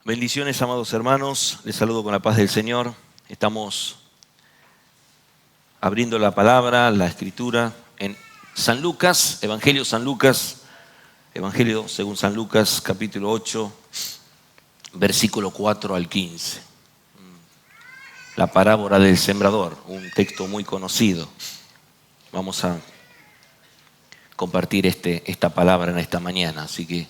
Bendiciones, amados hermanos. Les saludo con la paz del Señor. Estamos abriendo la palabra, la escritura en San Lucas, Evangelio según San Lucas, capítulo 8, versículo 4 al 15. La parábola del sembrador, un texto muy conocido. Vamos a compartir esta palabra en esta mañana, así que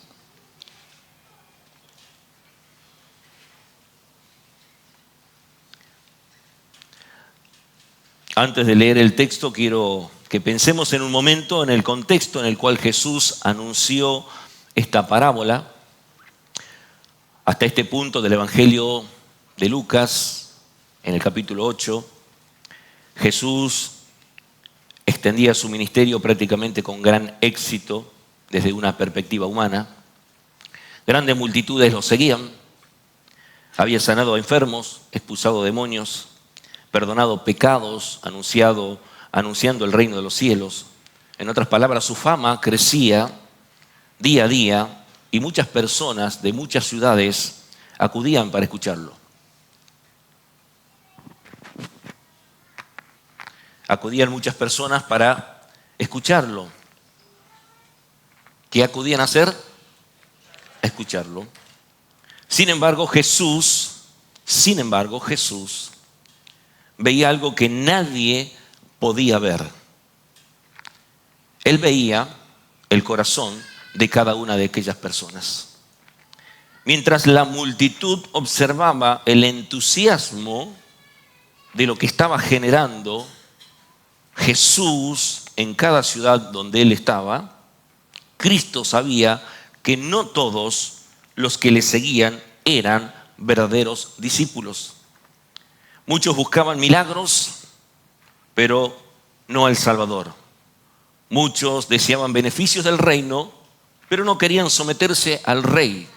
antes de leer el texto, quiero que pensemos en un momento en el contexto en el cual Jesús anunció esta parábola. Hasta este punto del Evangelio de Lucas, en el capítulo 8, Jesús extendía su ministerio prácticamente con gran éxito desde una perspectiva humana. Grandes multitudes lo seguían. Había sanado a enfermos, expulsado demonios, perdonado pecados, anunciando el reino de los cielos. En otras palabras, su fama crecía día a día y muchas personas de muchas ciudades acudían para escucharlo. Acudían muchas personas para escucharlo. ¿Qué acudían a hacer? A escucharlo. Sin embargo, Jesús veía algo que nadie podía ver. Él veía el corazón de cada una de aquellas personas. Mientras la multitud observaba el entusiasmo de lo que estaba generando Jesús en cada ciudad donde él estaba, Cristo sabía que no todos los que le seguían eran verdaderos discípulos. Muchos buscaban milagros, pero no al Salvador. Muchos deseaban beneficios del reino, pero no querían someterse al Rey.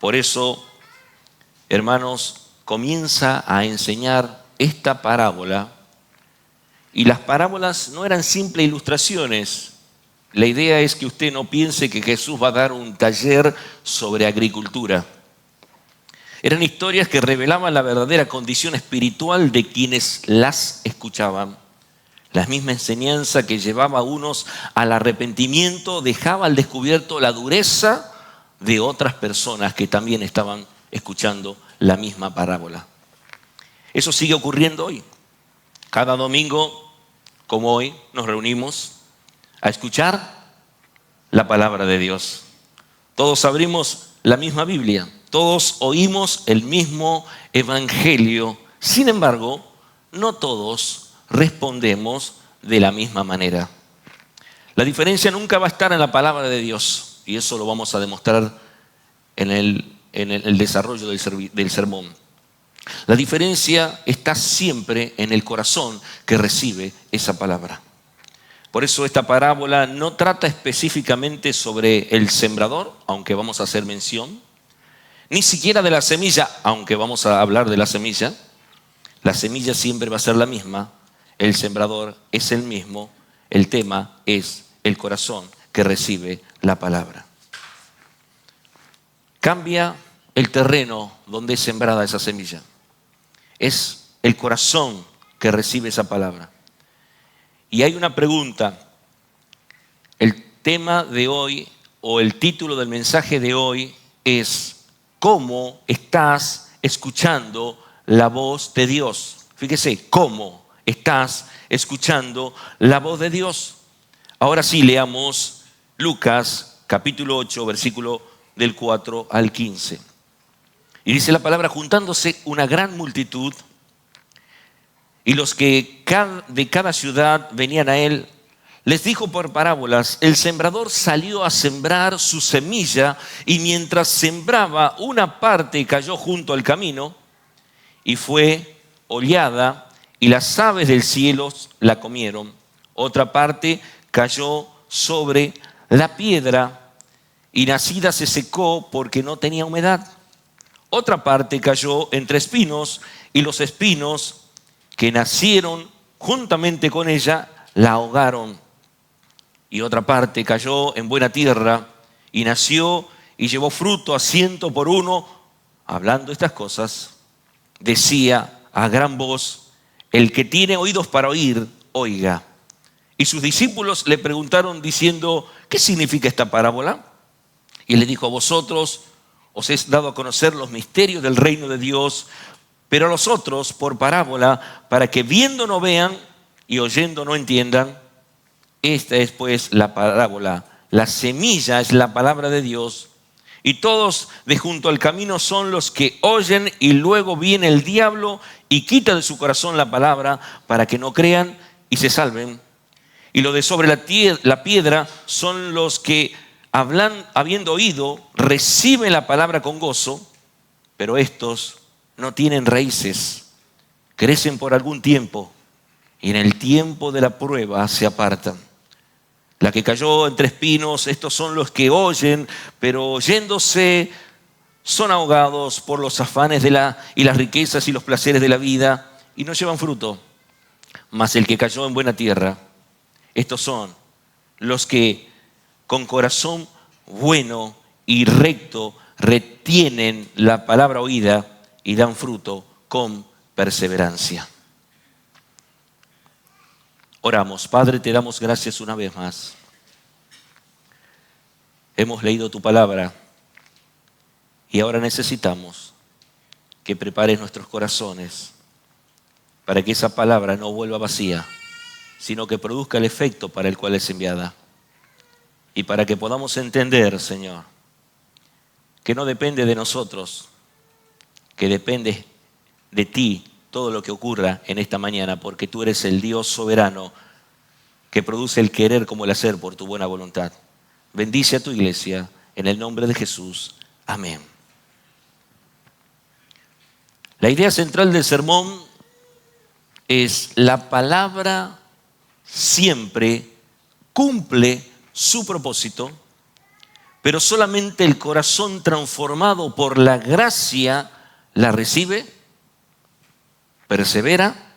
Por eso, hermanos, comienza a enseñar esta parábola. Y las parábolas no eran simples ilustraciones. La idea es que usted no piense que Jesús va a dar un taller sobre agricultura. Eran historias que revelaban la verdadera condición espiritual de quienes las escuchaban. La misma enseñanza que llevaba a unos al arrepentimiento dejaba al descubierto la dureza de otras personas que también estaban escuchando la misma parábola. Eso sigue ocurriendo hoy. Cada domingo, como hoy, nos reunimos a escuchar la palabra de Dios. Todos abrimos la misma Biblia. Todos oímos el mismo evangelio. Sin embargo, no todos respondemos de la misma manera. La diferencia nunca va a estar en la palabra de Dios. Y eso lo vamos a demostrar en el desarrollo del sermón. La diferencia está siempre en el corazón que recibe esa palabra. Por eso esta parábola no trata específicamente sobre el sembrador, aunque vamos a hacer mención. Ni siquiera de la semilla, aunque vamos a hablar de la semilla. La semilla siempre va a ser la misma. El sembrador es el mismo. El tema es el corazón que recibe la palabra. Cambia el terreno donde es sembrada esa semilla. Es el corazón que recibe esa palabra. Y hay una pregunta. El tema de hoy, o el título del mensaje de hoy es: ¿cómo estás escuchando la voz de Dios? Fíjese, ¿cómo estás escuchando la voz de Dios? Ahora sí, leamos Lucas capítulo 8, versículo del 4 al 15. Y dice la palabra: juntándose una gran multitud, y los que de cada ciudad venían a él, les dijo por parábolas: el sembrador salió a sembrar su semilla, y mientras sembraba, una parte cayó junto al camino y fue hollada, y las aves del cielo la comieron. Otra parte cayó sobre la piedra, y nacida se secó porque no tenía humedad. Otra parte cayó entre espinos, y los espinos que nacieron juntamente con ella la ahogaron. Y otra parte cayó en buena tierra y nació y llevó fruto a 100 por uno. Hablando estas cosas, decía a gran voz: el que tiene oídos para oír, oiga. Y sus discípulos le preguntaron diciendo: ¿qué significa esta parábola? Y le dijo: a vosotros os he dado a conocer los misterios del reino de Dios, pero a los otros por parábola, para que viendo no vean y oyendo no entiendan. Esta es pues la parábola. La semilla es la palabra de Dios, y todos de junto al camino son los que oyen, y luego viene el diablo y quita de su corazón la palabra, para que no crean y se salven. Y lo de sobre la piedra son los que hablan, habiendo oído, reciben la palabra con gozo, pero estos no tienen raíces, crecen por algún tiempo y en el tiempo de la prueba se apartan. La que cayó entre espinos, estos son los que oyen, pero oyéndose son ahogados por los afanes y las riquezas y los placeres de la vida, y no llevan fruto. Mas el que cayó en buena tierra, estos son los que con corazón bueno y recto retienen la palabra oída y dan fruto con perseverancia. Oramos. Padre, te damos gracias una vez más. Hemos leído tu palabra y ahora necesitamos que prepares nuestros corazones para que esa palabra no vuelva vacía, sino que produzca el efecto para el cual es enviada. Y para que podamos entender, Señor, que no depende de nosotros, que depende de ti todo lo que ocurra en esta mañana, porque tú eres el Dios soberano que produce el querer como el hacer por tu buena voluntad. Bendice a tu iglesia en el nombre de Jesús. Amén. La idea central del sermón es: la palabra siempre cumple su propósito, pero solamente el corazón transformado por la gracia la recibe, persevera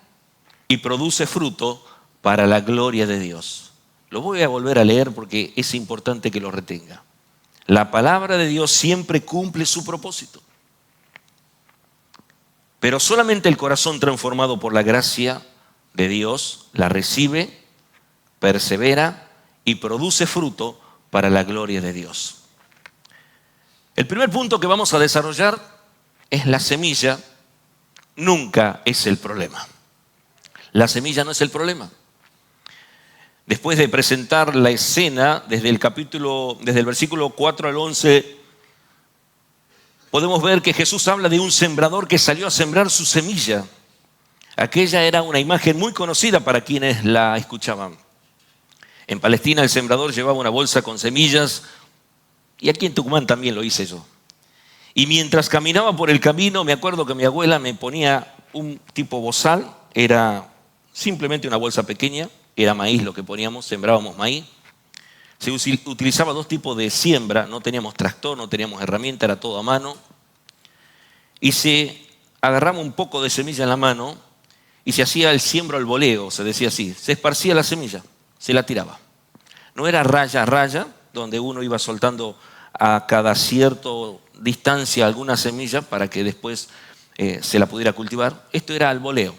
y produce fruto para la gloria de Dios. Lo voy a volver a leer porque es importante que lo retenga. La palabra de Dios siempre cumple su propósito, pero solamente el corazón transformado por la gracia de Dios la recibe, persevera y produce fruto para la gloria de Dios. El primer punto que vamos a desarrollar es: la semilla nunca es el problema. La semilla no es el problema. Después de presentar la escena desde el versículo 4 al 11, podemos ver que Jesús habla de un sembrador que salió a sembrar su semilla. Aquella era una imagen muy conocida para quienes la escuchaban. En Palestina el sembrador llevaba una bolsa con semillas, y aquí en Tucumán también lo hice yo. Y mientras caminaba por el camino, me acuerdo que mi abuela me ponía un tipo bozal, era simplemente una bolsa pequeña, era maíz lo que poníamos, sembrábamos maíz. Se utilizaba dos tipos de siembra, no teníamos tractor, no teníamos herramienta, era todo a mano. Y se agarraba un poco de semilla en la mano y se hacía el siembro al voleo, se decía así. Se esparcía la semilla, se la tiraba. No era raya a raya, donde uno iba soltando a cada cierta distancia alguna semilla para que después se la pudiera cultivar. Esto era al voleo.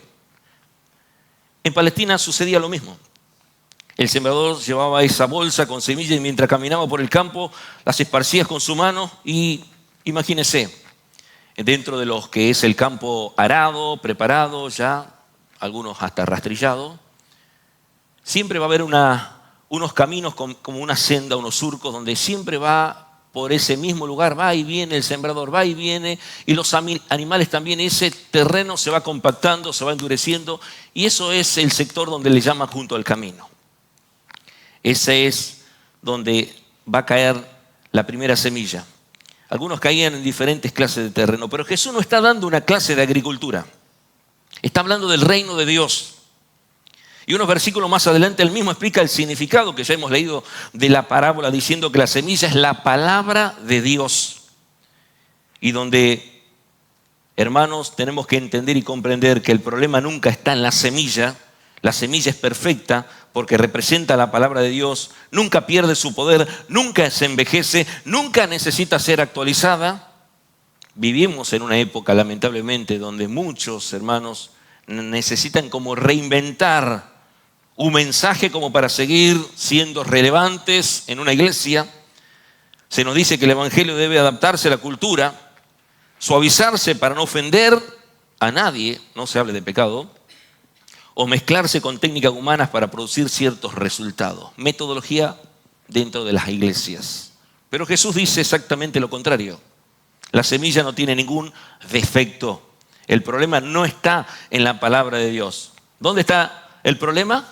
En Palestina sucedía lo mismo. El sembrador llevaba esa bolsa con semillas y mientras caminaba por el campo las esparcía con su mano. Y imagínense, dentro de lo que es el campo arado, preparado ya, algunos hasta rastrillados, siempre va a haber unos caminos como una senda, unos surcos, donde siempre va por ese mismo lugar, va y viene el sembrador, va y viene, y los animales también. Ese terreno se va compactando, se va endureciendo, y eso es el sector donde le llaman junto al camino. Ese es donde va a caer la primera semilla. Algunos caían en diferentes clases de terreno, pero Jesús no está dando una clase de agricultura. Está hablando del reino de Dios. Y unos versículos más adelante él mismo explica el significado que ya hemos leído de la parábola, diciendo que la semilla es la palabra de Dios. Y donde, hermanos, tenemos que entender y comprender que el problema nunca está en la semilla. La semilla es perfecta porque representa la palabra de Dios, nunca pierde su poder, nunca se envejece, nunca necesita ser actualizada. Vivimos en una época, lamentablemente, donde muchos hermanos necesitan como reinventar un mensaje como para seguir siendo relevantes en una iglesia. Se nos dice que el evangelio debe adaptarse a la cultura, suavizarse para no ofender a nadie, no se hable de pecado, o mezclarse con técnicas humanas para producir ciertos resultados. Metodología dentro de las iglesias. Pero Jesús dice exactamente lo contrario. La semilla no tiene ningún defecto. El problema no está en la palabra de Dios. ¿Dónde está el problema?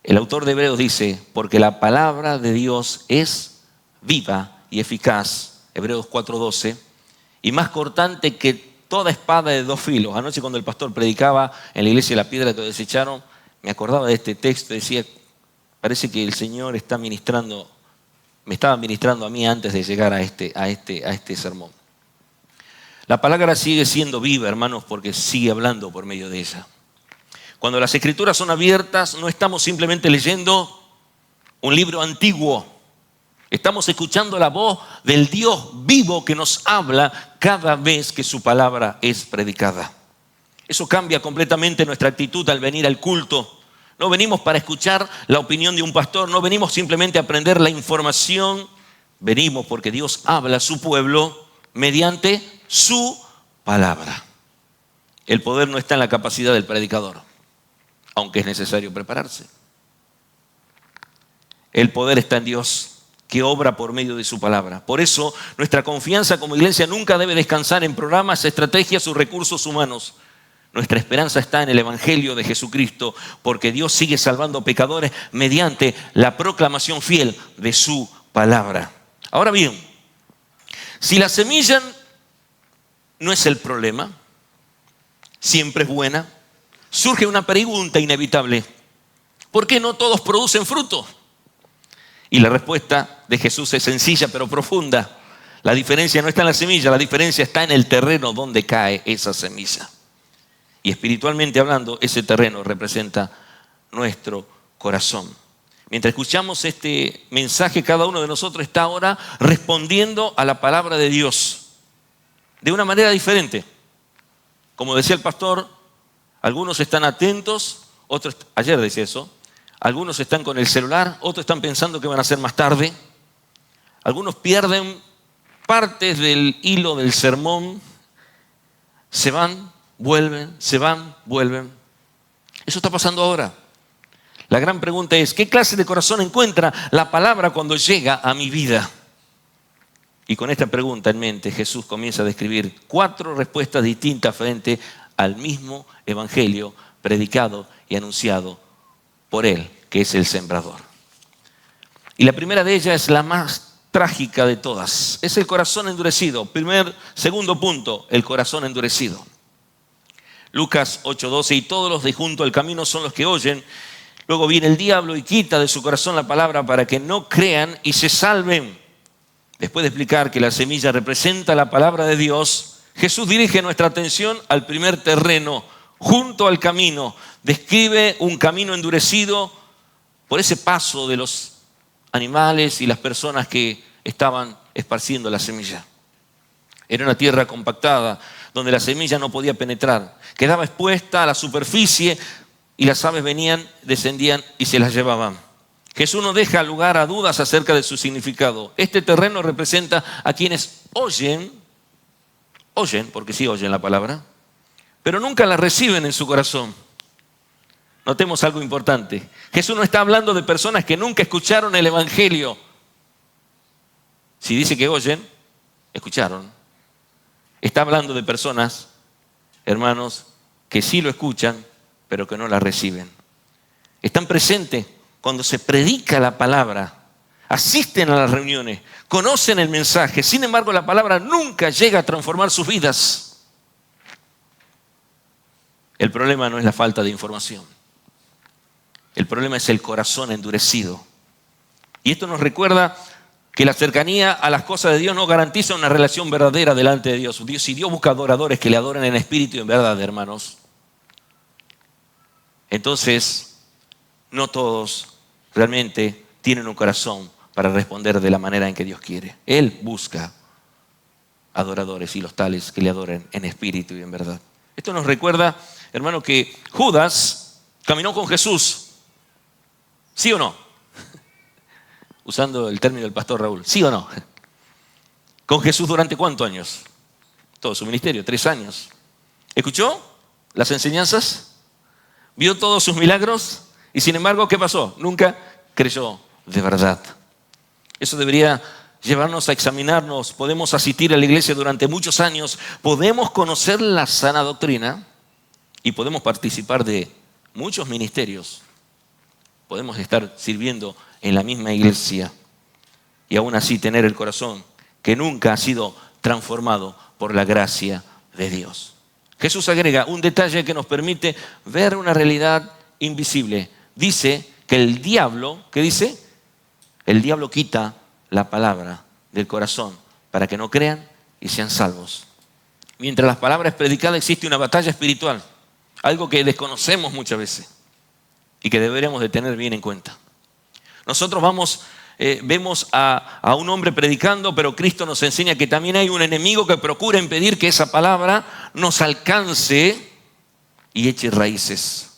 El autor de Hebreos dice, porque la palabra de Dios es viva y eficaz, Hebreos 4:12, y más cortante que toda espada de dos filos. Anoche cuando el pastor predicaba en la iglesia de la piedra que desecharon, me acordaba de este texto, decía, parece que el Señor está ministrando, me estaba ministrando a mí antes de llegar a este sermón. La palabra sigue siendo viva, hermanos, porque sigue hablando por medio de ella. Cuando las escrituras son abiertas, no estamos simplemente leyendo un libro antiguo. Estamos escuchando la voz del Dios vivo que nos habla cada vez que su palabra es predicada. Eso cambia completamente nuestra actitud al venir al culto. No venimos para escuchar la opinión de un pastor, no venimos simplemente a aprender la información. Venimos porque Dios habla a su pueblo mediante su palabra. El poder no está en la capacidad del predicador, aunque es necesario prepararse. El poder está en Dios, que obra por medio de su palabra. Por eso, nuestra confianza como iglesia nunca debe descansar en programas, estrategias o recursos humanos. Nuestra esperanza está en el Evangelio de Jesucristo, porque Dios sigue salvando pecadores mediante la proclamación fiel de su palabra. Ahora bien, si la semilla no es el problema, siempre es buena, surge una pregunta inevitable. ¿Por qué no todos producen fruto? Y la respuesta de Jesús es sencilla pero profunda. La diferencia no está en la semilla, la diferencia está en el terreno donde cae esa semilla. Y espiritualmente hablando, ese terreno representa nuestro corazón. Mientras escuchamos este mensaje, cada uno de nosotros está ahora respondiendo a la palabra de Dios de una manera diferente. Como decía el pastor, algunos están atentos, otros, ayer decía eso, algunos están con el celular, otros están pensando que van a hacer más tarde. Algunos pierden partes del hilo del sermón, se van, vuelven, se van, vuelven. Eso está pasando ahora. La gran pregunta es, ¿qué clase de corazón encuentra la palabra cuando llega a mi vida? Y con esta pregunta en mente, Jesús comienza a describir 4 respuestas distintas frente al mismo evangelio predicado y anunciado por Él, que es el sembrador. Y la primera de ellas es la más trágica de todas. Es el corazón endurecido. Segundo punto, el corazón endurecido. Lucas 8:12, y todos los de junto al camino son los que oyen. Luego viene el diablo y quita de su corazón la palabra para que no crean y se salven. Después de explicar que la semilla representa la palabra de Dios, Jesús dirige nuestra atención al primer terreno, junto al camino. Describe un camino endurecido por ese paso de los animales y las personas que estaban esparciendo la semilla. Era una tierra compactada donde la semilla no podía penetrar. Quedaba expuesta a la superficie y las aves venían, descendían y se las llevaban. Jesús no deja lugar a dudas acerca de su significado. Este terreno representa a quienes oyen, porque sí oyen la palabra, pero nunca la reciben en su corazón. Notemos algo importante. Jesús no está hablando de personas que nunca escucharon el evangelio. Si dice que oyen, escucharon. Está hablando de personas, hermanos, que sí lo escuchan, pero que no la reciben. Están presentes cuando se predica la palabra, asisten a las reuniones, conocen el mensaje. Sin embargo, la palabra nunca llega a transformar sus vidas. El problema no es la falta de información. El problema es el corazón endurecido. Y esto nos recuerda que la cercanía a las cosas de Dios no garantiza una relación verdadera delante de Dios. Si Dios busca adoradores que le adoren en espíritu y en verdad, hermanos. entonces no todos realmente tienen un corazón para responder de la manera en que Dios quiere. Él busca adoradores y los tales que le adoren en espíritu y en verdad. Esto nos recuerda, hermano, que Judas caminó con Jesús. ¿Sí o no? Usando el término del pastor Raúl. ¿Sí o no? ¿Con Jesús durante cuántos años? Todo su ministerio, 3 años. ¿Escuchó las enseñanzas? ¿Vio todos sus milagros? Y sin embargo, ¿qué pasó? Nunca creyó de verdad. Eso debería llevarnos a examinarnos. Podemos asistir a la iglesia durante muchos años, podemos conocer la sana doctrina y podemos participar de muchos ministerios. Podemos estar sirviendo en la misma iglesia y aún así tener el corazón que nunca ha sido transformado por la gracia de Dios. Jesús agrega un detalle que nos permite ver una realidad invisible. Dice que el diablo, ¿qué dice? El diablo quita la palabra del corazón para que no crean y sean salvos. Mientras la palabra es predicada existe una batalla espiritual, algo que desconocemos muchas veces y que deberíamos de tener bien en cuenta. Nosotros vemos a un hombre predicando, pero Cristo nos enseña que también hay un enemigo que procura impedir que esa palabra nos alcance y eche raíces.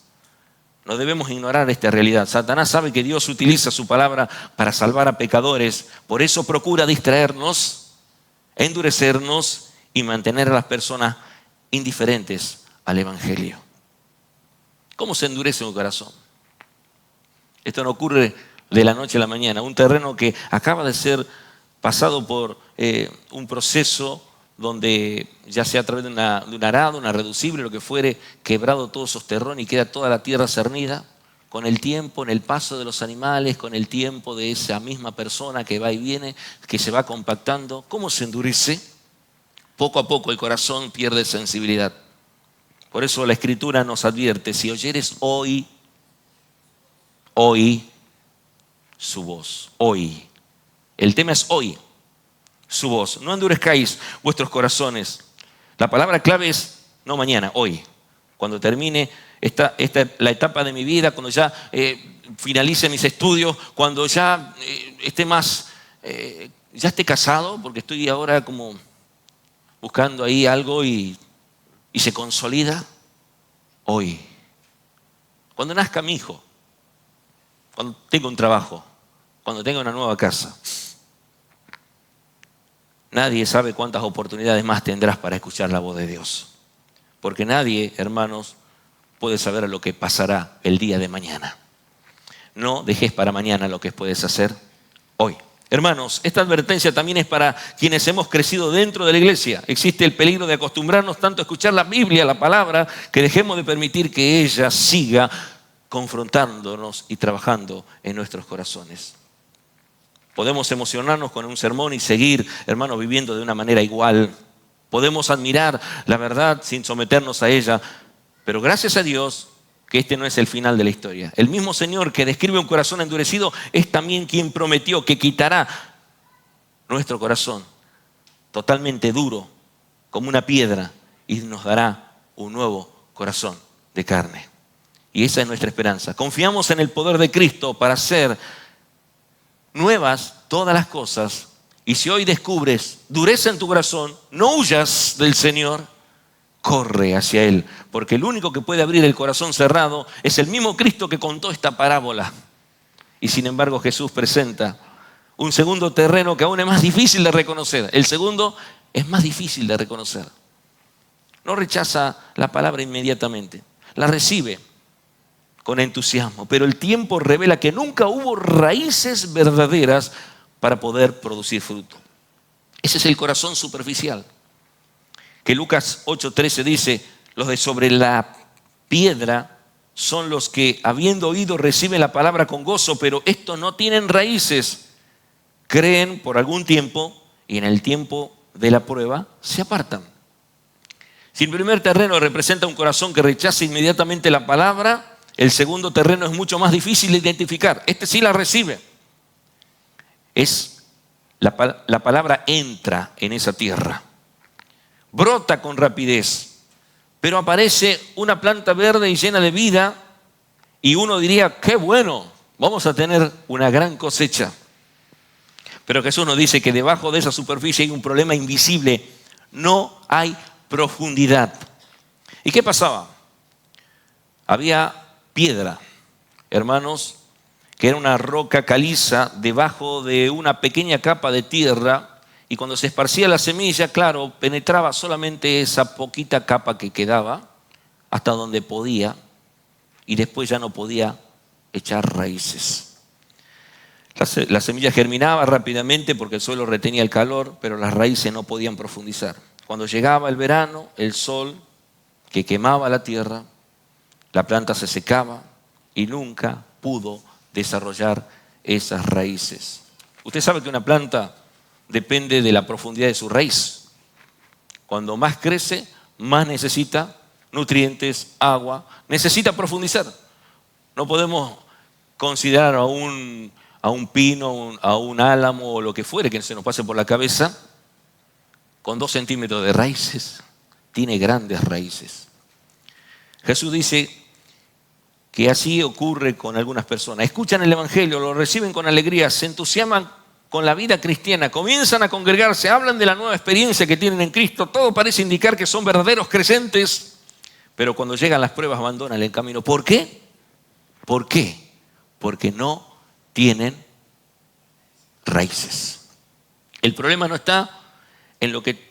No debemos ignorar esta realidad. Satanás sabe que Dios utiliza su palabra para salvar a pecadores. Por eso procura distraernos, endurecernos y mantener a las personas indiferentes al Evangelio. ¿Cómo se endurece un corazón? Esto no ocurre de la noche a la mañana. Un terreno que acaba de ser pasado por un proceso donde ya sea a través de un arado, una reducible, lo que fuere, quebrado todos esos terrones y queda toda la tierra cernida, con el tiempo, en el paso de los animales, con el tiempo de esa misma persona que va y viene, que se va compactando. ¿Cómo se endurece? Poco a poco el corazón pierde sensibilidad. Por eso la Escritura nos advierte, si oyeres hoy su voz, hoy. El tema es hoy. Su voz. No endurezcáis vuestros corazones. La palabra clave es no mañana, hoy. Cuando termine la etapa de mi vida, cuando ya finalice mis estudios, cuando ya ya esté casado, porque estoy ahora como buscando ahí algo y se consolida, hoy. Cuando nazca mi hijo, cuando tenga un trabajo, cuando tenga una nueva casa. Nadie sabe cuántas oportunidades más tendrás para escuchar la voz de Dios. Porque nadie, hermanos, puede saber lo que pasará el día de mañana. No dejes para mañana lo que puedes hacer hoy. Hermanos, esta advertencia también es para quienes hemos crecido dentro de la iglesia. Existe el peligro de acostumbrarnos tanto a escuchar la Biblia, la palabra, que dejemos de permitir que ella siga confrontándonos y trabajando en nuestros corazones. Podemos emocionarnos con un sermón y seguir, hermanos, viviendo de una manera igual. Podemos admirar la verdad sin someternos a ella. Pero gracias a Dios que este no es el final de la historia. El mismo Señor que describe un corazón endurecido es también quien prometió que quitará nuestro corazón totalmente duro como una piedra y nos dará un nuevo corazón de carne. Y esa es nuestra esperanza. Confiamos en el poder de Cristo para hacer nuevas todas las cosas. Y si hoy descubres dureza en tu corazón, no huyas del Señor, corre hacia Él. Porque el único que puede abrir el corazón cerrado es el mismo Cristo que contó esta parábola. Y sin embargo Jesús presenta un segundo terreno que aún es más difícil de reconocer. El segundo es más difícil de reconocer. No rechaza la palabra inmediatamente, la recibe con entusiasmo, pero el tiempo revela que nunca hubo raíces verdaderas para poder producir fruto. Ese es el corazón superficial. Que Lucas 8:13 dice, los de sobre la piedra son los que, habiendo oído, reciben la palabra con gozo, pero estos no tienen raíces. Creen por algún tiempo y en el tiempo de la prueba se apartan. Si el primer terreno representa un corazón que rechaza inmediatamente la palabra, el segundo terreno es mucho más difícil de identificar. Este sí la recibe. La palabra entra en esa tierra. Brota con rapidez. Pero aparece una planta verde y llena de vida y uno diría, qué bueno, vamos a tener una gran cosecha. Pero Jesús nos dice que debajo de esa superficie hay un problema invisible. No hay profundidad. ¿Y qué pasaba? Había piedra, hermanos, que era una roca caliza debajo de una pequeña capa de tierra, y cuando se esparcía la semilla, claro, penetraba solamente esa poquita capa que quedaba hasta donde podía, y después ya no podía echar raíces. La semilla germinaba rápidamente porque el suelo retenía el calor, pero las raíces no podían profundizar. Cuando llegaba el verano, el sol que quemaba la tierra, la planta se secaba y nunca pudo desarrollar esas raíces. Usted sabe que una planta depende de la profundidad de su raíz. Cuando más crece, más necesita nutrientes, agua, necesita profundizar. No podemos considerar a un pino, a un álamo o lo que fuere que se nos pase por la cabeza con 2 centímetros de raíces. Tiene grandes raíces. Jesús dice que así ocurre con algunas personas. Escuchan el Evangelio, lo reciben con alegría, se entusiasman con la vida cristiana, comienzan a congregarse, hablan de la nueva experiencia que tienen en Cristo. Todo parece indicar que son verdaderos creyentes, pero cuando llegan las pruebas abandonan el camino. ¿Por qué? ¿Por qué? Porque no tienen raíces. El problema no está en lo que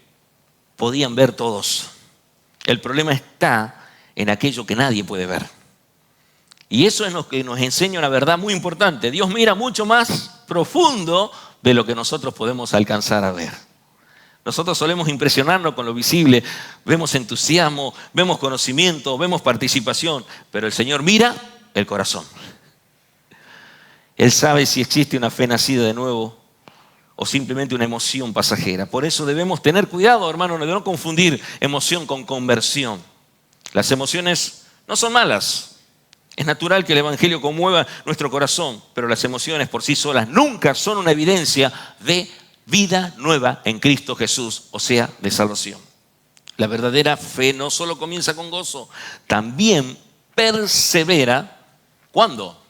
podían ver todos. El problema está en aquello que nadie puede ver. Y eso es lo que nos enseña una verdad muy importante. Dios mira mucho más profundo de lo que nosotros podemos alcanzar a ver. Nosotros solemos impresionarnos con lo visible, vemos entusiasmo, vemos conocimiento, vemos participación, pero el Señor mira el corazón. Él sabe si existe una fe nacida de nuevo o simplemente una emoción pasajera. Por eso debemos tener cuidado, hermano, de no confundir emoción con conversión. Las emociones no son malas. Es natural que el Evangelio conmueva nuestro corazón, pero las emociones por sí solas nunca son una evidencia de vida nueva en Cristo Jesús, o sea, de salvación. La verdadera fe no solo comienza con gozo, también persevera. ¿Cuándo?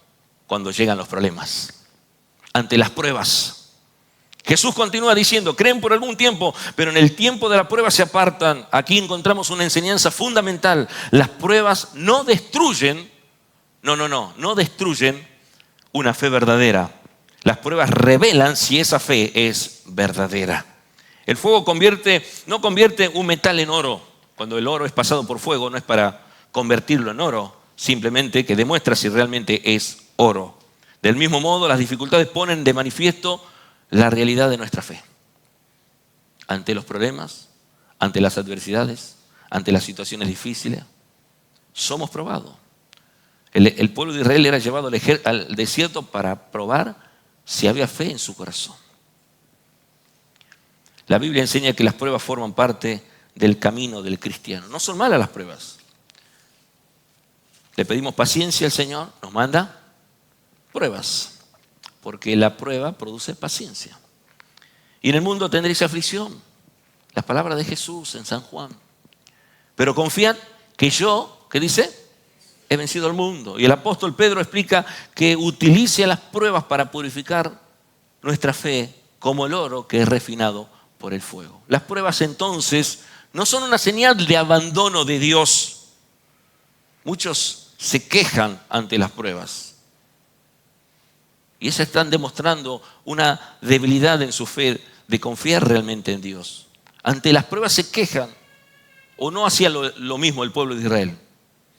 Cuando llegan los problemas, ante las pruebas. Jesús continúa diciendo, creen por algún tiempo, pero en el tiempo de la prueba se apartan. Aquí encontramos una enseñanza fundamental. Las pruebas no destruyen, no destruyen una fe verdadera. Las pruebas revelan si esa fe es verdadera. El fuego no convierte un metal en oro. Cuando el oro es pasado por fuego, no es para convertirlo en oro, simplemente que demuestra si realmente es oro. Del mismo modo, las dificultades ponen de manifiesto la realidad de nuestra fe. Ante los problemas, ante las adversidades, ante las situaciones difíciles, somos probados. El pueblo de Israel era llevado al desierto para probar si había fe en su corazón. La Biblia enseña que las pruebas forman parte del camino del cristiano. No son malas las pruebas. Le pedimos paciencia al Señor, nos manda pruebas, porque la prueba produce paciencia. Y en el mundo tendréis aflicción. Las palabras de Jesús en San Juan. Pero confían que yo, ¿qué dice? He vencido al mundo. Y el apóstol Pedro explica que utilice las pruebas para purificar nuestra fe como el oro que es refinado por el fuego. Las pruebas entonces no son una señal de abandono de Dios. Muchos se quejan ante las pruebas. Y esas están demostrando una debilidad en su fe de confiar realmente en Dios. Ante las pruebas se quejan. ¿O no hacía lo mismo el pueblo de Israel?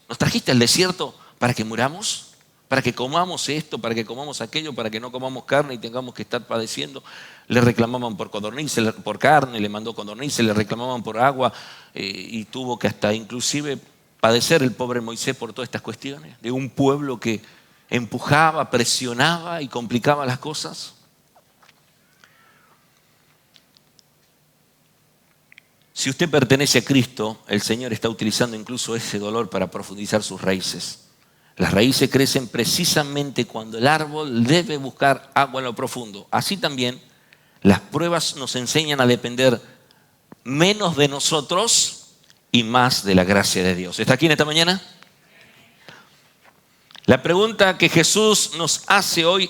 ¿Nos trajiste al desierto para que muramos? ¿Para que comamos esto? ¿Para que comamos aquello? ¿Para que no comamos carne y tengamos que estar padeciendo? Le reclamaban por codornices, por carne, le mandó codornices, le reclamaban por agua y tuvo que hasta inclusive padecer el pobre Moisés por todas estas cuestiones. De un pueblo que empujaba, presionaba y complicaba las cosas. Si usted pertenece a Cristo, el Señor está utilizando incluso ese dolor para profundizar sus raíces. Las raíces crecen precisamente cuando el árbol debe buscar agua en lo profundo. Así también, las pruebas nos enseñan a depender menos de nosotros y más de la gracia de Dios. ¿Está aquí en esta mañana? La pregunta que Jesús nos hace hoy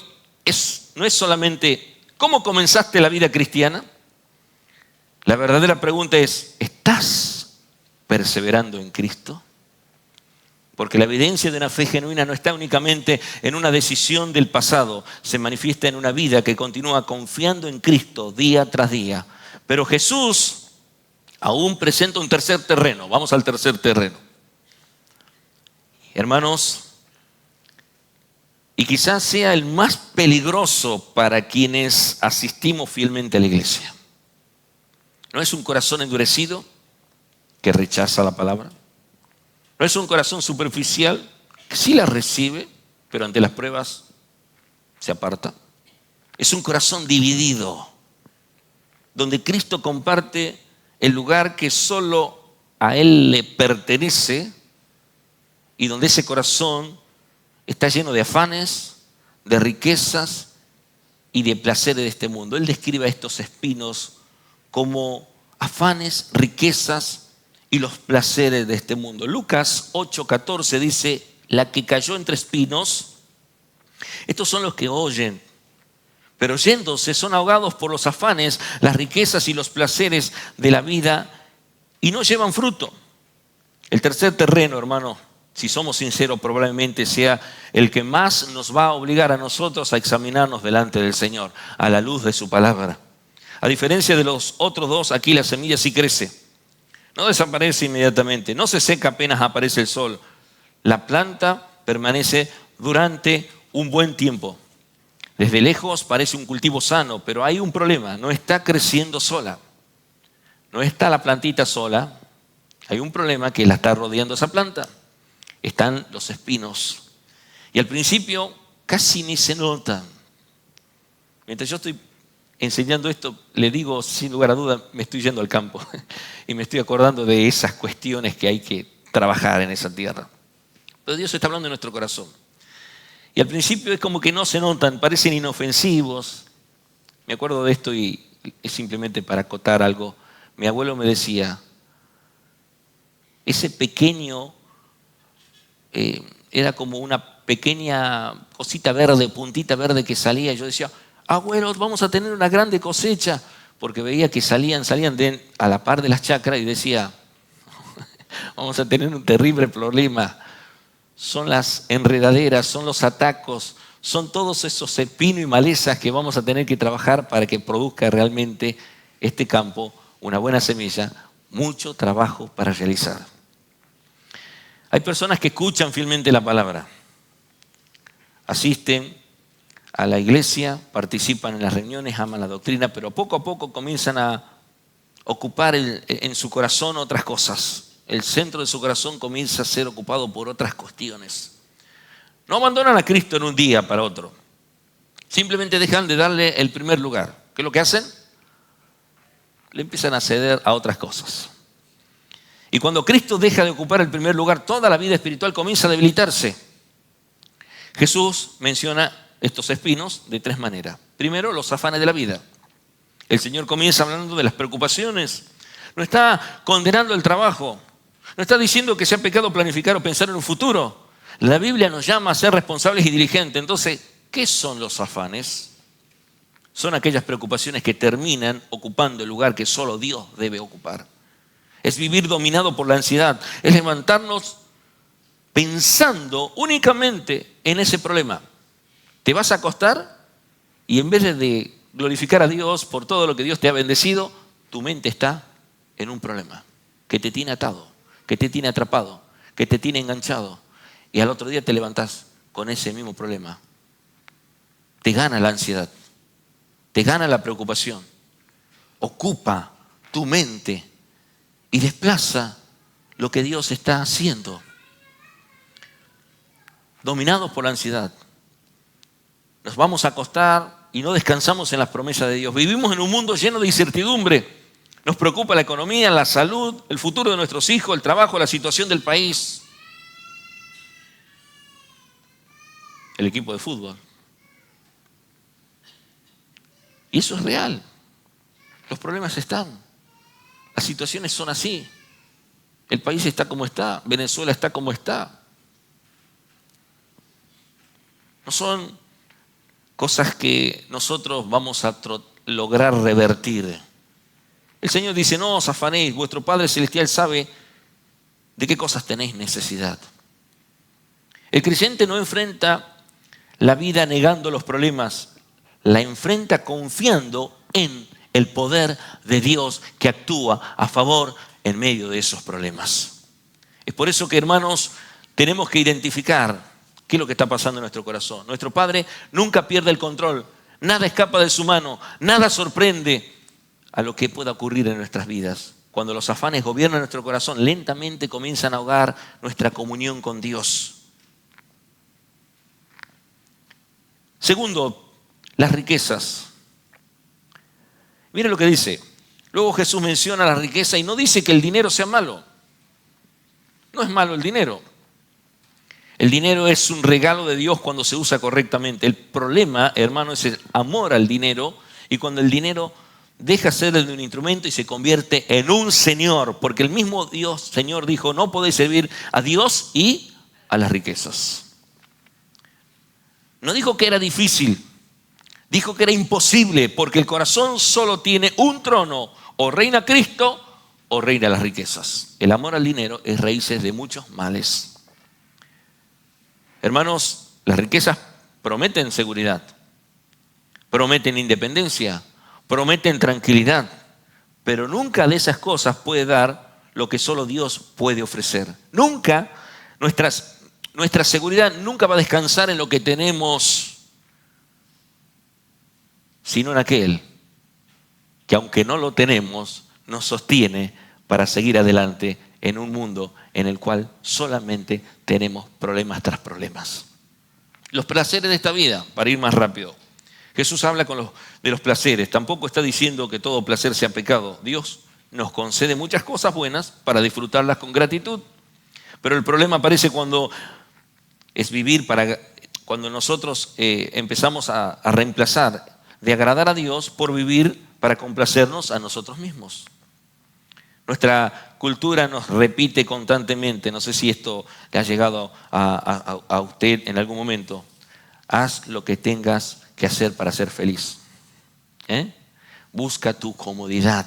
no es solamente ¿cómo comenzaste la vida cristiana? La verdadera pregunta es ¿estás perseverando en Cristo? Porque la evidencia de una fe genuina no está únicamente en una decisión del pasado, se manifiesta en una vida que continúa confiando en Cristo día tras día. Pero Jesús aún presenta un tercer terreno. Vamos al tercer terreno. Hermanos, y quizás sea el más peligroso para quienes asistimos fielmente a la iglesia. ¿No es un corazón endurecido que rechaza la palabra? ¿No es un corazón superficial que sí la recibe, pero ante las pruebas se aparta? Es un corazón dividido, donde Cristo comparte el lugar que solo a Él le pertenece y donde ese corazón está lleno de afanes, de riquezas y de placeres de este mundo. Él describe a estos espinos como afanes, riquezas y los placeres de este mundo. Lucas 8:14 dice, la que cayó entre espinos, estos son los que oyen, pero yéndose son ahogados por los afanes, las riquezas y los placeres de la vida y no llevan fruto. El tercer terreno, hermano, si somos sinceros, probablemente sea el que más nos va a obligar a nosotros a examinarnos delante del Señor, a la luz de su palabra. A diferencia de los otros dos, aquí la semilla sí crece. No desaparece inmediatamente, no se seca apenas aparece el sol. La planta permanece durante un buen tiempo. Desde lejos parece un cultivo sano, pero hay un problema, no está creciendo sola. No está la plantita sola, hay un problema que la está rodeando esa planta. Están los espinos. Y al principio casi ni se notan. Mientras yo estoy enseñando esto, le digo sin lugar a duda, me estoy yendo al campo y me estoy acordando de esas cuestiones que hay que trabajar en esa tierra. Pero Dios está hablando en nuestro corazón. Y al principio es como que no se notan, parecen inofensivos. Me acuerdo de esto y es simplemente para acotar algo. Mi abuelo me decía, ese pequeño era como una pequeña cosita verde, puntita verde que salía. Y yo decía, abuelo, vamos a tener una grande cosecha, porque veía que salían a la par de las chacras y decía, vamos a tener un terrible problema. Son las enredaderas, son los atacos, son todos esos espinos y malezas que vamos a tener que trabajar para que produzca realmente este campo una buena semilla, mucho trabajo para realizar. Hay personas que escuchan fielmente la palabra, asisten a la iglesia, participan en las reuniones, aman la doctrina, pero poco a poco comienzan a ocupar en su corazón otras cosas. El centro de su corazón comienza a ser ocupado por otras cuestiones. No abandonan a Cristo en un día para otro. Simplemente dejan de darle el primer lugar. ¿Qué es lo que hacen? Le empiezan a ceder a otras cosas. Y cuando Cristo deja de ocupar el primer lugar, toda la vida espiritual comienza a debilitarse. Jesús menciona estos espinos de tres maneras. Primero, los afanes de la vida. El Señor comienza hablando de las preocupaciones. No está condenando el trabajo. No está diciendo que sea pecado planificar o pensar en un futuro. La Biblia nos llama a ser responsables y diligentes. Entonces, ¿qué son los afanes? Son aquellas preocupaciones que terminan ocupando el lugar que solo Dios debe ocupar. Es vivir dominado por la ansiedad. Es levantarnos pensando únicamente en ese problema. Te vas a acostar y en vez de glorificar a Dios por todo lo que Dios te ha bendecido, tu mente está en un problema que te tiene atado, que te tiene atrapado, que te tiene enganchado. Y al otro día te levantás con ese mismo problema. Te gana la ansiedad, te gana la preocupación. Ocupa tu mente y desplaza lo que Dios está haciendo. Dominados por la ansiedad. Nos vamos a acostar y no descansamos en las promesas de Dios. Vivimos en un mundo lleno de incertidumbre. Nos preocupa la economía, la salud, el futuro de nuestros hijos, el trabajo, la situación del país. El equipo de fútbol. Y eso es real. Los problemas están. Las situaciones son así. El país está como está. Venezuela está como está. No son cosas que nosotros vamos a lograr revertir. El Señor dice, no os afanéis, vuestro Padre Celestial sabe de qué cosas tenéis necesidad. El creyente no enfrenta la vida negando los problemas, la enfrenta confiando en el poder de Dios que actúa a favor en medio de esos problemas. Es por eso que, hermanos, tenemos que identificar qué es lo que está pasando en nuestro corazón. Nuestro Padre nunca pierde el control, nada escapa de su mano, nada sorprende a lo que pueda ocurrir en nuestras vidas. Cuando los afanes gobiernan nuestro corazón, lentamente comienzan a ahogar nuestra comunión con Dios. Segundo, las riquezas. Mire lo que dice. Luego Jesús menciona la riqueza y no dice que el dinero sea malo. No es malo el dinero. El dinero es un regalo de Dios cuando se usa correctamente. El problema, hermano, es el amor al dinero, y cuando el dinero deja ser de un instrumento y se convierte en un señor, porque el mismo Dios, Señor, dijo, no podéis servir a Dios y a las riquezas. No dijo que era difícil, dijo que era imposible, porque el corazón solo tiene un trono, o reina Cristo o reina las riquezas. El amor al dinero es raíces de muchos males. Hermanos, las riquezas prometen seguridad, prometen independencia, prometen tranquilidad, pero nunca de esas cosas puede dar lo que solo Dios puede ofrecer. Nunca, nuestra seguridad nunca va a descansar en lo que tenemos, sino en aquel que, aunque no lo tenemos, nos sostiene para seguir adelante en un mundo en el cual solamente tenemos problemas tras problemas. Los placeres de esta vida, para ir más rápido. Jesús habla de los placeres. Tampoco está diciendo que todo placer sea pecado. Dios nos concede muchas cosas buenas para disfrutarlas con gratitud. Pero el problema aparece cuando nosotros empezamos a reemplazar de agradar a Dios por vivir para complacernos a nosotros mismos. Nuestra cultura nos repite constantemente, no sé si esto le ha llegado a usted en algún momento, haz lo que tengas que hacer para ser feliz. Busca tu comodidad.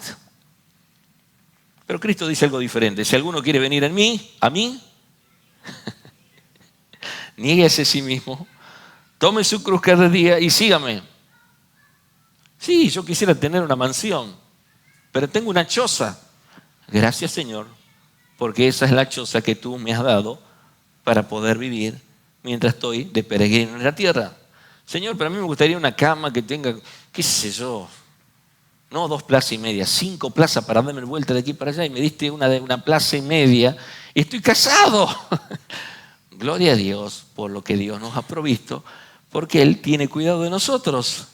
Pero Cristo dice algo diferente. Si alguno quiere venir a mí, niéguese a sí mismo, tome su cruz cada día y sígame. Sí, yo quisiera tener una mansión, pero tengo una choza. Gracias, Señor, porque esa es la choza que tú me has dado para poder vivir mientras estoy de peregrino en la tierra. Señor, pero a mí me gustaría una cama que tenga, qué sé yo, no 2 plazas y media, 5 plazas para darme vuelta de aquí para allá, y me diste una plaza y media y estoy casado. Gloria a Dios por lo que Dios nos ha provisto, porque Él tiene cuidado de nosotros.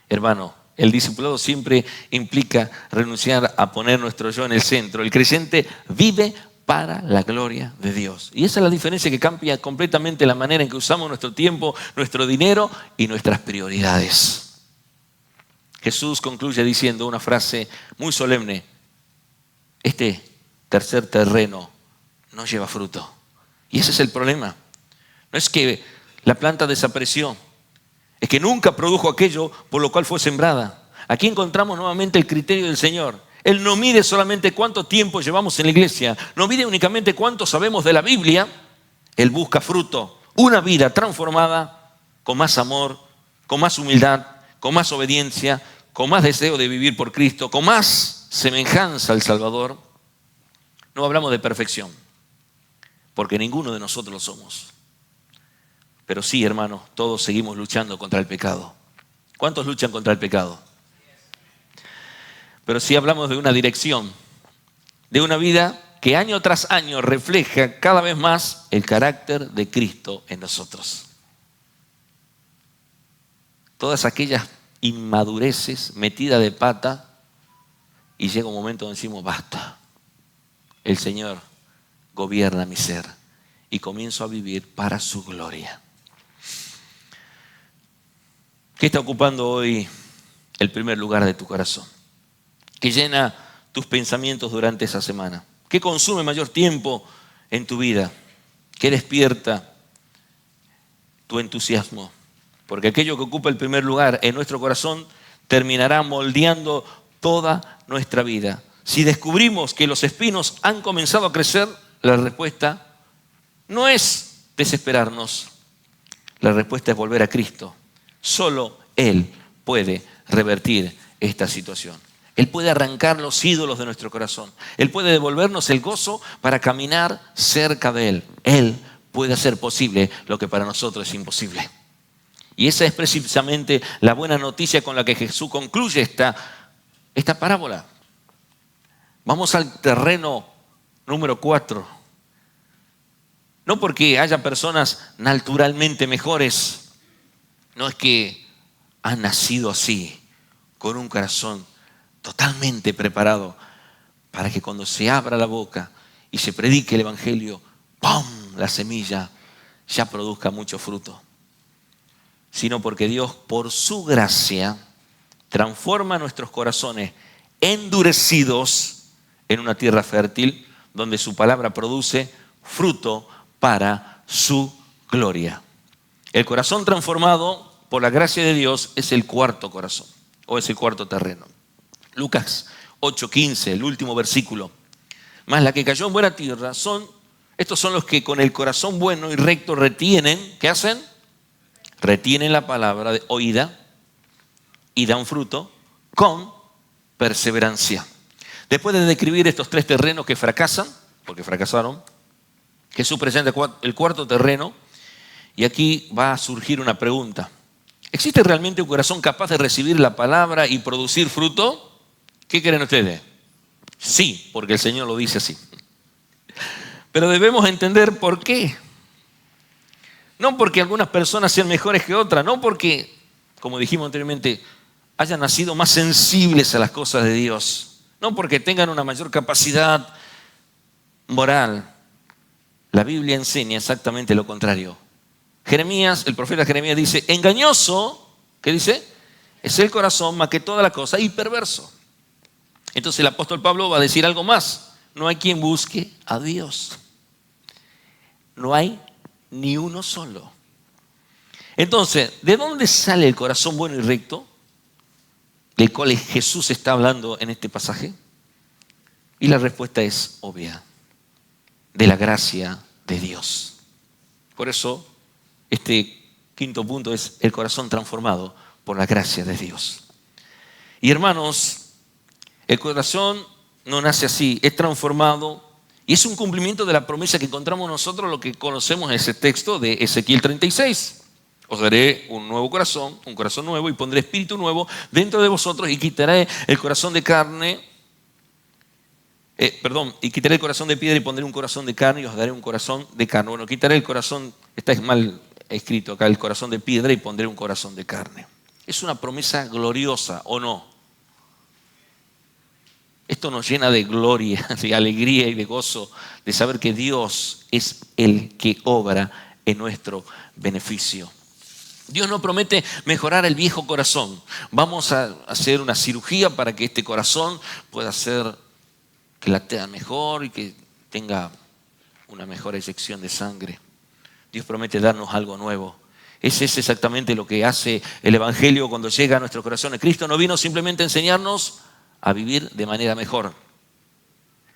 Hermano, el discipulado siempre implica renunciar a poner nuestro yo en el centro. El creyente vive para la gloria de Dios. Y esa es la diferencia que cambia completamente la manera en que usamos nuestro tiempo, nuestro dinero y nuestras prioridades. Jesús concluye diciendo una frase muy solemne: este tercer terreno no lleva fruto. Y ese es el problema. No es que la planta desapareció, es que nunca produjo aquello por lo cual fue sembrada. Aquí encontramos nuevamente el criterio del Señor. Él no mide solamente cuánto tiempo llevamos en la iglesia, no mide únicamente cuánto sabemos de la Biblia. Él busca fruto, una vida transformada con más amor, con más humildad, con más obediencia, con más deseo de vivir por Cristo, con más semejanza al Salvador. No hablamos de perfección, porque ninguno de nosotros lo somos. Pero sí, hermanos, todos seguimos luchando contra el pecado. ¿Cuántos luchan contra el pecado? Pero sí hablamos de una dirección, de una vida que año tras año refleja cada vez más el carácter de Cristo en nosotros. Todas aquellas inmadureces metidas de pata, y llega un momento donde decimos, basta, el Señor gobierna mi ser y comienzo a vivir para su gloria. ¿Qué está ocupando hoy el primer lugar de tu corazón? ¿Qué llena tus pensamientos durante esa semana? ¿Qué consume mayor tiempo en tu vida? ¿Qué despierta tu entusiasmo, porque aquello que ocupa el primer lugar en nuestro corazón terminará moldeando toda nuestra vida. Si descubrimos que los espinos han comenzado a crecer, la respuesta no es desesperarnos. La respuesta es volver a Cristo. Solo Él puede revertir esta situación. Él puede arrancar los ídolos de nuestro corazón. Él puede devolvernos el gozo para caminar cerca de Él. Él puede hacer posible lo que para nosotros es imposible. Y esa es precisamente la buena noticia con la que Jesús concluye esta parábola. Vamos al terreno número 4. No porque haya personas naturalmente mejores, no es que han nacido así, con un corazón totalmente preparado para que cuando se abra la boca y se predique el Evangelio, ¡pum!, la semilla ya produzca mucho fruto. Sino porque Dios, por su gracia, transforma nuestros corazones endurecidos en una tierra fértil donde su palabra produce fruto para su gloria. El corazón transformado por la gracia de Dios es el cuarto corazón, o es el cuarto terreno. Lucas 8:15, el último versículo. Mas la que cayó en buena tierra estos son los que con el corazón bueno y recto retienen, ¿qué hacen? Retienen la palabra oída y dan fruto con perseverancia. Después de describir estos 3 terrenos que fracasan, porque fracasaron, Jesús presenta el cuarto terreno y aquí va a surgir una pregunta. ¿Existe realmente un corazón capaz de recibir la palabra y producir fruto? ¿Qué creen ustedes? Sí, porque el Señor lo dice así. Pero debemos entender por qué. No porque algunas personas sean mejores que otras, no porque, como dijimos anteriormente, hayan nacido más sensibles a las cosas de Dios, no porque tengan una mayor capacidad moral. La Biblia enseña exactamente lo contrario. El profeta Jeremías dice, engañoso, ¿qué dice? Es el corazón más que toda la cosa y perverso. Entonces el apóstol Pablo va a decir algo más. No hay quien busque a Dios. No hay ni uno solo. Entonces, ¿de dónde sale el corazón bueno y recto? Del cual Jesús está hablando en este pasaje. Y la respuesta es obvia. De la gracia de Dios. Por eso, este quinto punto es el corazón transformado por la gracia de Dios. Y hermanos, el corazón no nace así, es transformado y es un cumplimiento de la promesa que encontramos nosotros, lo que conocemos en ese texto de Ezequiel 36. Os daré un nuevo corazón, un corazón nuevo, y pondré espíritu nuevo dentro de vosotros y quitaré el corazón de carne. Y quitaré el corazón de piedra y pondré un corazón de carne y os daré un corazón de carne. Bueno, quitaré el corazón, está mal escrito acá, el corazón de piedra y pondré un corazón de carne. Es una promesa gloriosa, ¿o no? Esto nos llena de gloria, de alegría y de gozo, de saber que Dios es el que obra en nuestro beneficio. Dios no promete mejorar el viejo corazón. Vamos a hacer una cirugía para que este corazón pueda ser, que latea mejor y que tenga una mejor eyección de sangre. Dios promete darnos algo nuevo. Ese es exactamente lo que hace el Evangelio cuando llega a nuestro corazón. Cristo no vino simplemente a enseñarnos a vivir de manera mejor.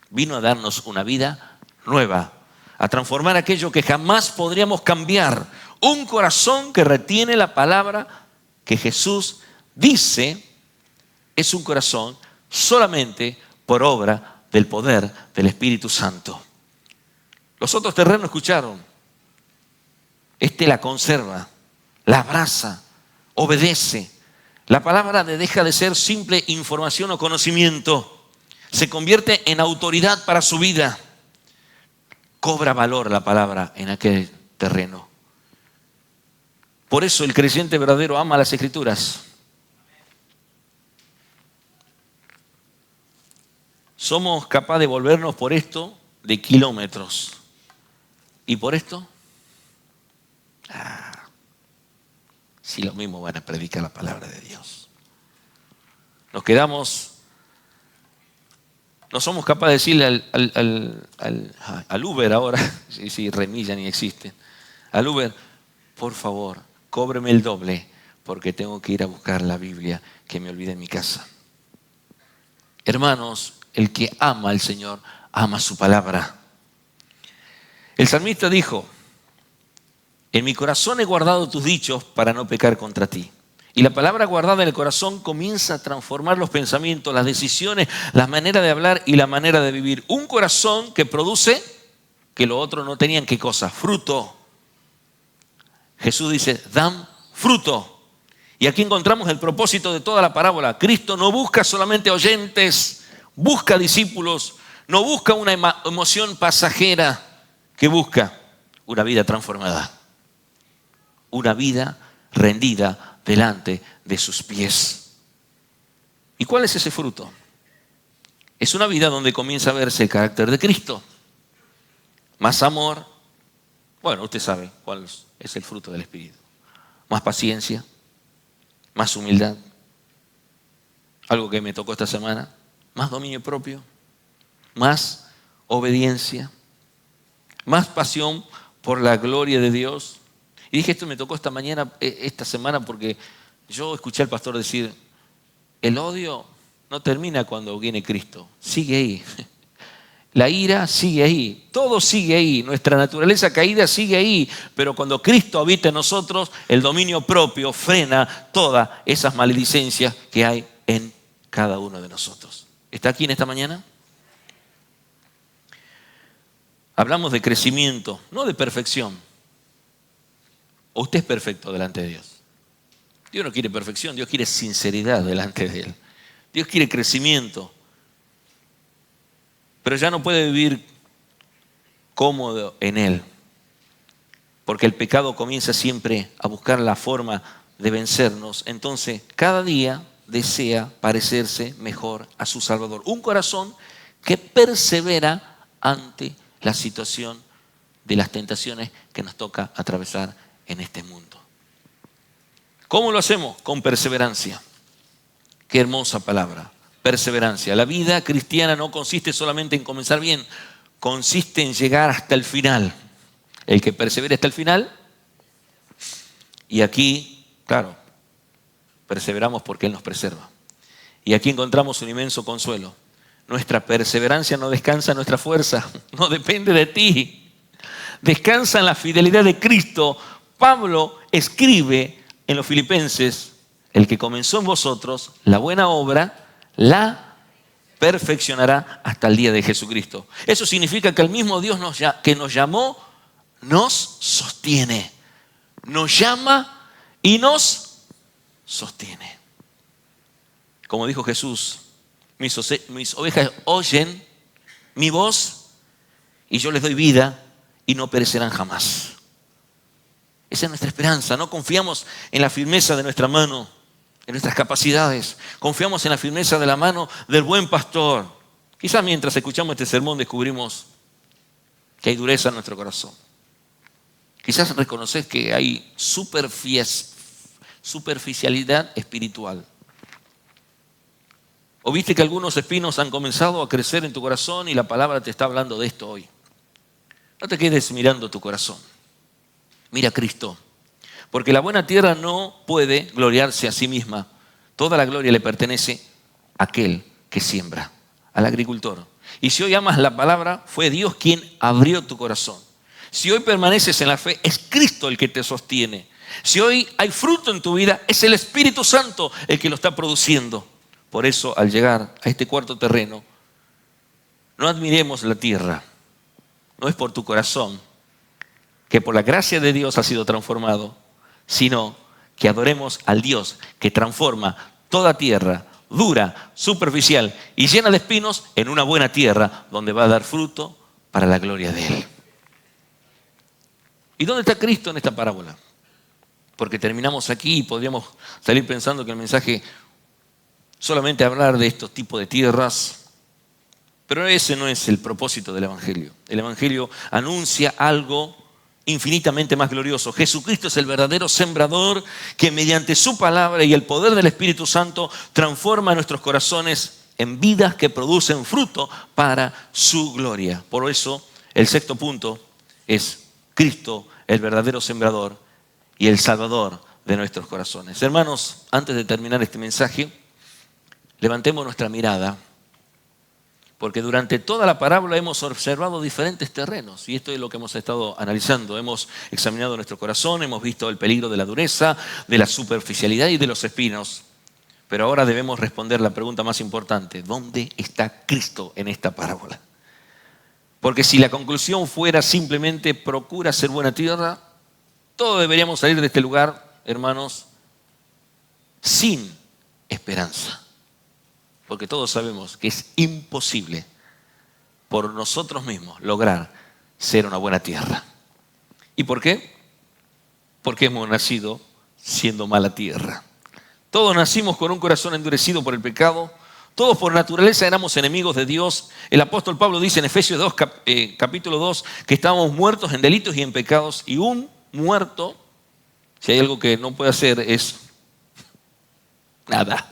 Vino a darnos una vida nueva, a transformar aquello que jamás podríamos cambiar. Un corazón que retiene la palabra que Jesús dice es un corazón solamente por obra del poder del Espíritu Santo. Los otros terrenos escucharon. Este la conserva, la abraza, obedece. La palabra deja de ser simple información o conocimiento. Se convierte en autoridad para su vida. Cobra valor la palabra en aquel terreno. Por eso el creyente verdadero ama las Escrituras. Somos capaces de volvernos por esto de kilómetros. ¿Y por esto? Si lo mismo van a predicar la palabra de Dios. Nos quedamos, no somos capaces de decirle al Uber ahora, si remilla ni existe, al Uber, por favor, cóbreme el doble porque tengo que ir a buscar la Biblia que me olvidé en mi casa. Hermanos, el que ama al Señor, ama su palabra. El salmista dijo, en mi corazón he guardado tus dichos para no pecar contra ti. Y la palabra guardada en el corazón comienza a transformar los pensamientos, las decisiones, la manera de hablar y la manera de vivir. Un corazón que produce, que los otros no tenían, ¿qué cosa? Fruto. Jesús dice, dan fruto. Y aquí encontramos el propósito de toda la parábola. Cristo no busca solamente oyentes, busca discípulos, no busca una emoción pasajera, que busca una vida transformada, una vida rendida delante de sus pies. ¿Y cuál es ese fruto? Es una vida donde comienza a verse el carácter de Cristo. Más amor, bueno, usted sabe cuál es el fruto del Espíritu. Más paciencia, más humildad, algo que me tocó esta semana, más dominio propio, más obediencia, más pasión por la gloria de Dios. Y dije, esto me tocó esta semana, porque yo escuché al pastor decir, el odio no termina cuando viene Cristo, sigue ahí. La ira sigue ahí, todo sigue ahí, nuestra naturaleza caída sigue ahí, pero cuando Cristo habita en nosotros, el dominio propio frena todas esas maledicencias que hay en cada uno de nosotros. ¿Está aquí en esta mañana? Hablamos de crecimiento, no de perfección. ¿O usted es perfecto delante de Dios? Dios no quiere perfección, Dios quiere sinceridad delante de Él. Dios quiere crecimiento. Pero ya no puede vivir cómodo en Él, porque el pecado comienza siempre a buscar la forma de vencernos. Entonces, cada día desea parecerse mejor a su Salvador. Un corazón que persevera ante la situación de las tentaciones que nos toca atravesar en este mundo. ¿Cómo lo hacemos? Con perseverancia. Qué hermosa palabra. Perseverancia. La vida cristiana no consiste solamente en comenzar bien, consiste en llegar hasta el final. El que persevera hasta el final, y aquí, claro, perseveramos porque Él nos preserva. Y aquí encontramos un inmenso consuelo. Nuestra perseverancia no descansa en nuestra fuerza, no depende de ti. Descansa en la fidelidad de Cristo. Pablo escribe en los Filipenses, el que comenzó en vosotros la buena obra, la perfeccionará hasta el día de Jesucristo. Eso significa que el mismo Dios que nos llamó, nos sostiene. Nos llama y nos sostiene. Como dijo Jesús, mis ovejas oyen mi voz y yo les doy vida y no perecerán jamás. Esa es nuestra esperanza. No confiamos en la firmeza de nuestra mano, en nuestras capacidades. Confiamos en la firmeza de la mano del buen pastor. Quizás mientras escuchamos este sermón descubrimos que hay dureza en nuestro corazón. Quizás reconoces que hay superficialidad espiritual. O viste que algunos espinos han comenzado a crecer en tu corazón y la palabra te está hablando de esto hoy. No te quedes mirando tu corazón. Mira a Cristo. Porque la buena tierra no puede gloriarse a sí misma. Toda la gloria le pertenece a aquel que siembra, al agricultor. Y si hoy amas la palabra, fue Dios quien abrió tu corazón. Si hoy permaneces en la fe, es Cristo el que te sostiene. Si hoy hay fruto en tu vida, es el Espíritu Santo el que lo está produciendo. Por eso, al llegar a este cuarto terreno, no admiremos la tierra. No es por tu corazón, que por la gracia de Dios ha sido transformado, sino que adoremos al Dios que transforma toda tierra dura, superficial y llena de espinos en una buena tierra donde va a dar fruto para la gloria de Él. ¿Y dónde está Cristo en esta parábola? Porque terminamos aquí y podríamos salir pensando que el mensaje solamente hablar de estos tipos de tierras, pero ese no es el propósito del Evangelio. El Evangelio anuncia algo infinitamente más glorioso. Jesucristo es el verdadero sembrador que mediante su palabra y el poder del Espíritu Santo transforma nuestros corazones en vidas que producen fruto para su gloria. Por eso el sexto punto es Cristo, el verdadero sembrador, y el Salvador de nuestros corazones. Hermanos, antes de terminar este mensaje, levantemos nuestra mirada, porque durante toda la parábola hemos observado diferentes terrenos, y esto es lo que hemos estado analizando. Hemos examinado nuestro corazón, hemos visto el peligro de la dureza, de la superficialidad y de los espinos. Pero ahora debemos responder la pregunta más importante: ¿dónde está Cristo en esta parábola? Porque si la conclusión fuera simplemente procura ser buena tierra, todos deberíamos salir de este lugar, hermanos, sin esperanza. Porque todos sabemos que es imposible por nosotros mismos lograr ser una buena tierra. ¿Y por qué? Porque hemos nacido siendo mala tierra. Todos nacimos con un corazón endurecido por el pecado. Todos por naturaleza éramos enemigos de Dios. El apóstol Pablo dice en Efesios 2, capítulo 2, que estábamos muertos en delitos y en pecados. Y un muerto, si hay algo que no puede hacer, es nada.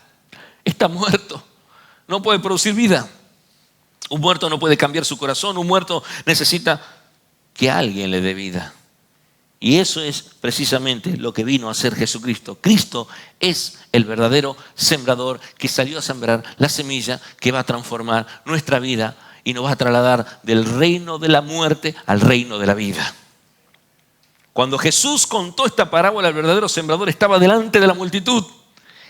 Está muerto. No puede producir vida. Un muerto no puede cambiar su corazón. Un muerto necesita que alguien le dé vida. Y eso es precisamente lo que vino a hacer Jesucristo. Cristo es el verdadero sembrador que salió a sembrar la semilla que va a transformar nuestra vida y nos va a trasladar del reino de la muerte al reino de la vida. Cuando Jesús contó esta parábola, el verdadero sembrador estaba delante de la multitud.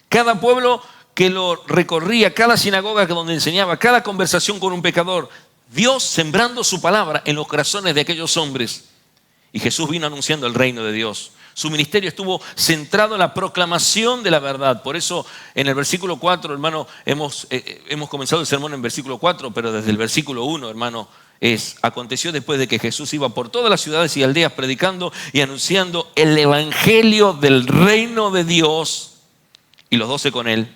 Cada pueblo que lo recorría, cada sinagoga donde enseñaba, cada conversación con un pecador, Dios sembrando su palabra en los corazones de aquellos hombres. Y Jesús vino anunciando el reino de Dios. Su ministerio estuvo centrado en la proclamación de la verdad. Por eso en el versículo 4, hermano, hemos comenzado el sermón en versículo 4, pero desde el versículo 1, hermano, aconteció después de que Jesús iba por todas las ciudades y aldeas predicando y anunciando el evangelio del reino de Dios, y los 12 con él.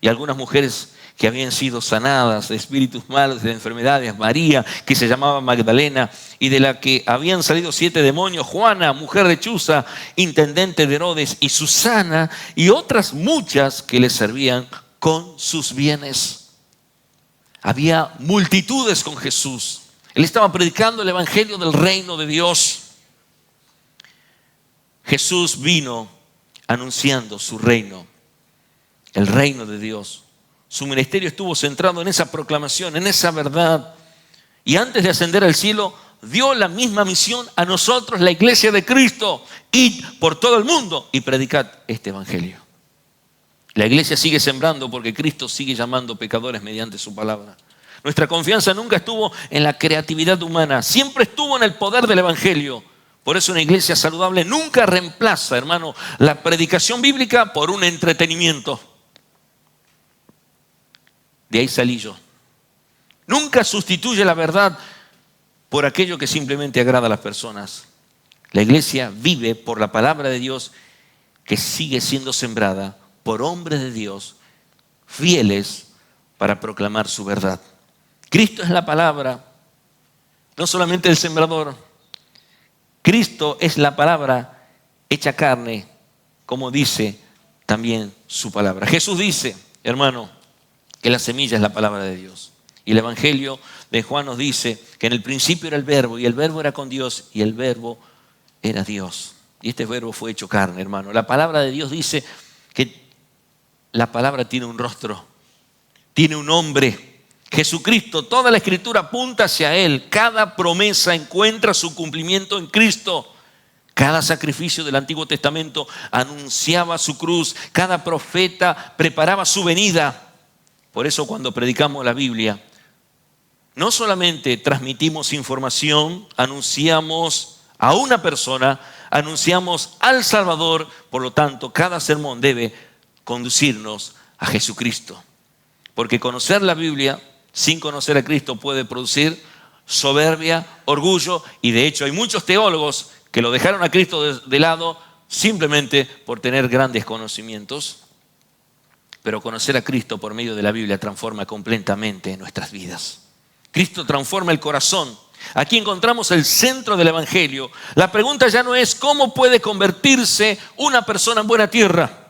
Y algunas mujeres que habían sido sanadas de espíritus malos, de enfermedades, María, que se llamaba Magdalena, y de la que habían salido 7 demonios, Juana, mujer de Chuza, intendente de Herodes, y Susana, y otras muchas que le servían con sus bienes. Había multitudes con Jesús. Él estaba predicando el evangelio del reino de Dios. Jesús vino anunciando su reino, el reino de Dios. Su ministerio estuvo centrado en esa proclamación, en esa verdad. Y antes de ascender al cielo, dio la misma misión a nosotros, la iglesia de Cristo: id por todo el mundo y predicad este evangelio. La iglesia sigue sembrando porque Cristo sigue llamando pecadores mediante su palabra. Nuestra confianza nunca estuvo en la creatividad humana, siempre estuvo en el poder del evangelio. Por eso una iglesia saludable nunca reemplaza, hermano, la predicación bíblica por un entretenimiento. De ahí salí yo. Nunca sustituye la verdad por aquello que simplemente agrada a las personas. La iglesia vive por la palabra de Dios, que sigue siendo sembrada por hombres de Dios fieles para proclamar su verdad. Cristo es la palabra, no solamente el sembrador. Cristo es la palabra hecha carne, como dice también su palabra. Jesús dice, hermano, que la semilla es la palabra de Dios. Y el evangelio de Juan nos dice que en el principio era el verbo, y el verbo era con Dios, y el verbo era Dios. Y este verbo fue hecho carne, hermano. La palabra de Dios dice que la palabra tiene un rostro, tiene un nombre. Jesucristo, toda la escritura apunta hacia Él. Cada promesa encuentra su cumplimiento en Cristo. Cada sacrificio del Antiguo Testamento anunciaba su cruz. Cada profeta preparaba su venida. Por eso cuando predicamos la Biblia, no solamente transmitimos información, anunciamos a una persona, anunciamos al Salvador. Por lo tanto, cada sermón debe conducirnos a Jesucristo. Porque conocer la Biblia sin conocer a Cristo puede producir soberbia, orgullo, y de hecho hay muchos teólogos que lo dejaron a Cristo de lado simplemente por tener grandes conocimientos. Pero conocer a Cristo por medio de la Biblia transforma completamente nuestras vidas. Cristo transforma el corazón. Aquí encontramos el centro del evangelio. La pregunta ya no es cómo puede convertirse una persona en buena tierra.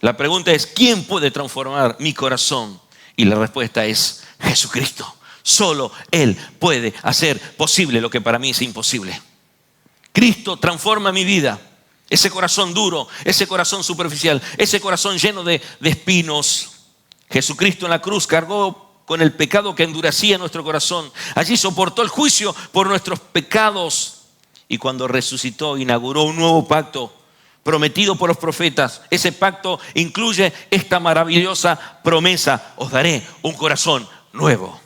La pregunta es ¿quién puede transformar mi corazón? Y la respuesta es Jesucristo. Solo Él puede hacer posible lo que para mí es imposible. Cristo transforma mi vida. Ese corazón duro, ese corazón superficial, ese corazón lleno de espinos. Jesucristo en la cruz cargó con el pecado que endurecía nuestro corazón. Allí soportó el juicio por nuestros pecados. Y cuando resucitó, inauguró un nuevo pacto prometido por los profetas. Ese pacto incluye esta maravillosa promesa: os daré un corazón nuevo.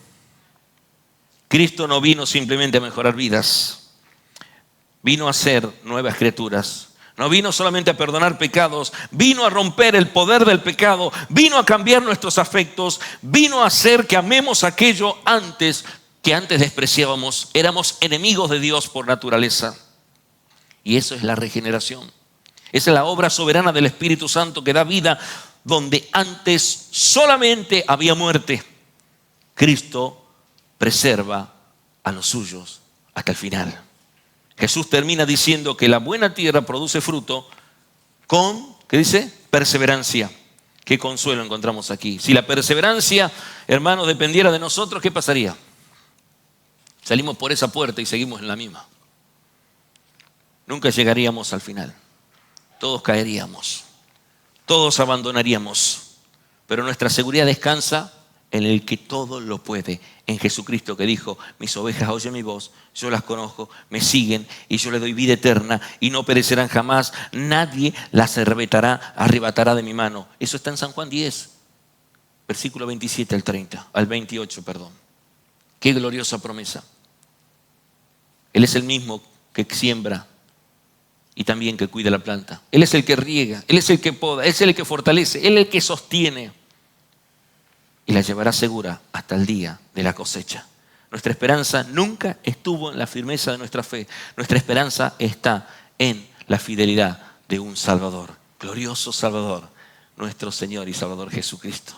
Cristo no vino simplemente a mejorar vidas, vino a ser nuevas criaturas. No vino solamente a perdonar pecados, vino a romper el poder del pecado, vino a cambiar nuestros afectos, vino a hacer que amemos aquello que antes despreciábamos. Éramos enemigos de Dios por naturaleza. Y eso es la regeneración. Esa es la obra soberana del Espíritu Santo que da vida donde antes solamente había muerte. Cristo preserva a los suyos hasta el final. Jesús termina diciendo que la buena tierra produce fruto con, ¿qué dice? Perseverancia. Qué consuelo encontramos aquí. Si la perseverancia, hermanos, dependiera de nosotros, ¿qué pasaría? Salimos por esa puerta y seguimos en la misma. Nunca llegaríamos al final. Todos caeríamos. Todos abandonaríamos. Pero nuestra seguridad descansa en el que todo lo puede, en Jesucristo, que dijo: mis ovejas oyen mi voz, yo las conozco, me siguen y yo les doy vida eterna y no perecerán jamás. Nadie las arrebatará de mi mano. Eso está en San Juan 10, versículo 27 al 28, perdón. Qué gloriosa promesa. Él es el mismo que siembra y también que cuida la planta. Él es el que riega, Él es el que poda, Él es el que fortalece, Él es el que sostiene. Y la llevará segura hasta el día de la cosecha. Nuestra esperanza nunca estuvo en la firmeza de nuestra fe. Nuestra esperanza está en la fidelidad de un Salvador, glorioso Salvador, nuestro Señor y Salvador Jesucristo.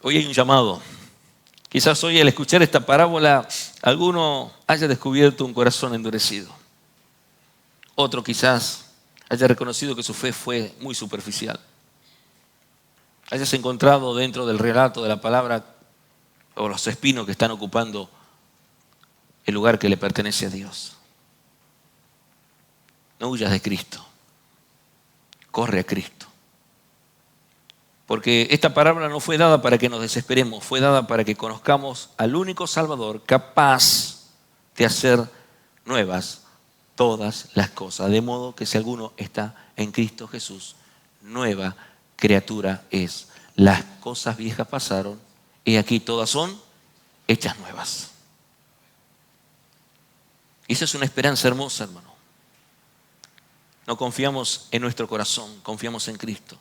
Hoy hay un llamado. Quizás hoy, al escuchar esta parábola, alguno haya descubierto un corazón endurecido. Otro quizás haya reconocido que su fe fue muy superficial. Hayas encontrado dentro del relato de la palabra o los espinos que están ocupando el lugar que le pertenece a Dios. No huyas de Cristo. Corre a Cristo. Porque esta parábola no fue dada para que nos desesperemos, fue dada para que conozcamos al único Salvador capaz de hacer nuevas todas las cosas. De modo que si alguno está en Cristo Jesús, nueva criatura es. Las cosas viejas pasaron y aquí todas son hechas nuevas. Y esa es una esperanza hermosa, hermano. No confiamos en nuestro corazón, confiamos en Cristo.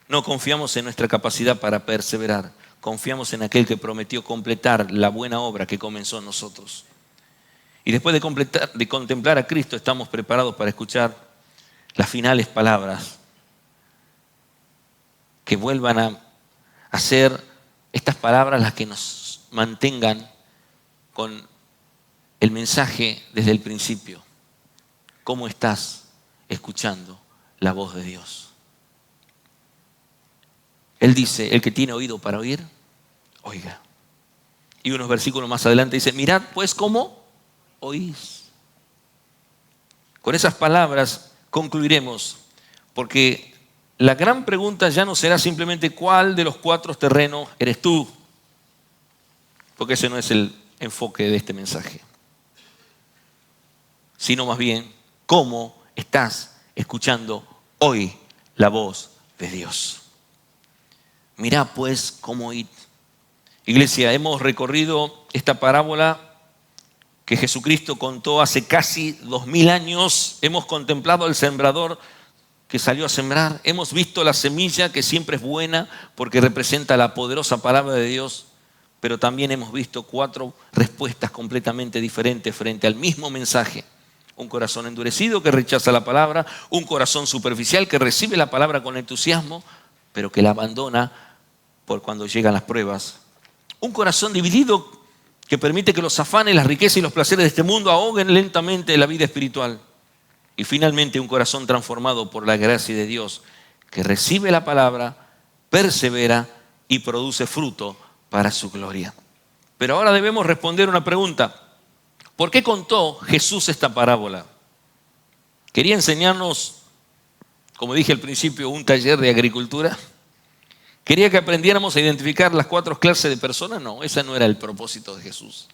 No confiamos en nuestra capacidad para perseverar. Confiamos en aquel que prometió completar la buena obra que comenzó en nosotros. Y después de contemplar a Cristo, estamos preparados para escuchar las finales palabras que vuelvan a hacer estas palabras las que nos mantengan con el mensaje desde el principio. ¿Cómo estás escuchando la voz de Dios? Él dice: el que tiene oído para oír, oiga. Y unos versículos más adelante dice: mirad pues cómo oís. Con esas palabras concluiremos, porque la gran pregunta ya no será simplemente cuál de los 4 terrenos eres tú, porque ese no es el enfoque de este mensaje, sino más bien cómo estás escuchando hoy la voz de Dios. Mirá pues cómo oíd. Iglesia, hemos recorrido esta parábola que Jesucristo contó hace casi 2000 años. Hemos contemplado al sembrador que salió a sembrar. Hemos visto la semilla, que siempre es buena porque representa la poderosa palabra de Dios. Pero también hemos visto 4 respuestas completamente diferentes frente al mismo mensaje. Un corazón endurecido que rechaza la palabra, un corazón superficial que recibe la palabra con entusiasmo, pero que la abandona por cuando llegan las pruebas. Un corazón dividido que permite que los afanes, las riquezas y los placeres de este mundo ahoguen lentamente la vida espiritual. Y finalmente un corazón transformado por la gracia de Dios, que recibe la palabra, persevera y produce fruto para su gloria. Pero ahora debemos responder una pregunta. ¿Por qué contó Jesús esta parábola? ¿Quería enseñarnos, como dije al principio, un taller de agricultura? ¿Quería que aprendiéramos a identificar las 4 clases de personas? No, ese no era el propósito de Jesús.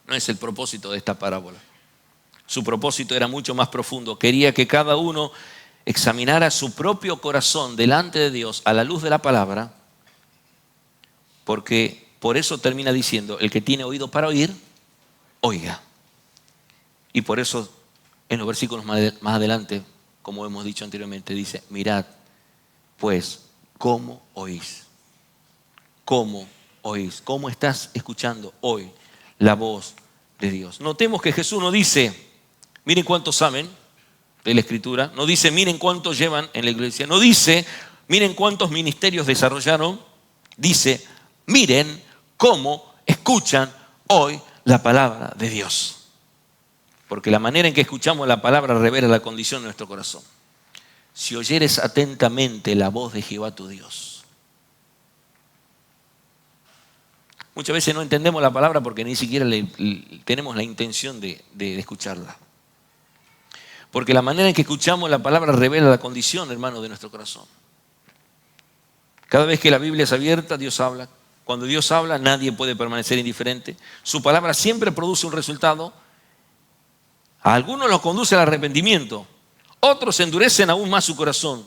No es el propósito de esta parábola. Su propósito era mucho más profundo. Quería que cada uno examinara su propio corazón delante de Dios a la luz de la palabra, porque por eso termina diciendo, el que tiene oído para oír, oiga. Y por eso en los versículos más adelante, como hemos dicho anteriormente, dice, mirad pues cómo oís. ¿Cómo oís? ¿Cómo estás escuchando hoy la voz de Dios? Notemos que Jesús no dice, miren cuántos saben de la Escritura. No dice, miren cuántos llevan en la iglesia. No dice, miren cuántos ministerios desarrollaron. Dice, miren cómo escuchan hoy la palabra de Dios. Porque la manera en que escuchamos la palabra revela la condición de nuestro corazón. Si oyeres atentamente la voz de Jehová tu Dios. Muchas veces no entendemos la palabra porque ni siquiera tenemos la intención de escucharla. Porque la manera en que escuchamos la palabra revela la condición, hermano, de nuestro corazón. Cada vez que la Biblia es abierta, Dios habla. Cuando Dios habla, nadie puede permanecer indiferente. Su palabra siempre produce un resultado. A algunos los conduce al arrepentimiento. Otros endurecen aún más su corazón.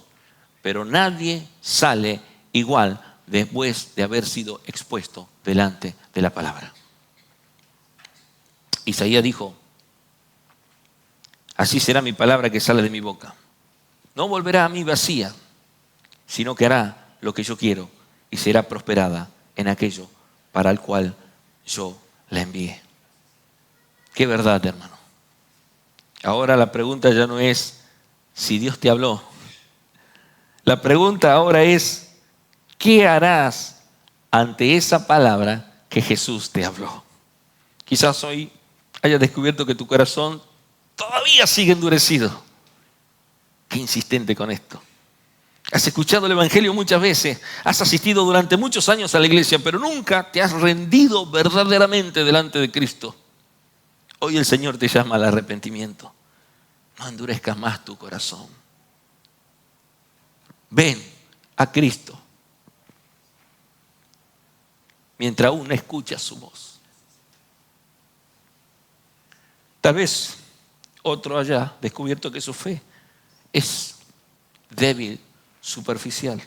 Pero nadie sale igual después de haber sido expuesto delante de la palabra. Isaías dijo, así será mi palabra que sale de mi boca. No volverá a mí vacía, sino que hará lo que yo quiero y será prosperada en aquello para el cual yo la envié. Qué verdad, hermano. Ahora la pregunta ya no es si Dios te habló. La pregunta ahora es, ¿qué harás ante esa palabra que Jesús te habló? Quizás hoy hayas descubierto que tu corazón todavía sigue endurecido. Qué insistente con esto. Has escuchado el Evangelio muchas veces, has asistido durante muchos años a la iglesia, pero nunca te has rendido verdaderamente delante de Cristo. Hoy el Señor te llama al arrepentimiento. No endurezcas más tu corazón. Ven a Cristo mientras aún no escuchas su voz. Tal vez otro haya descubierto que su fe es débil, superficial.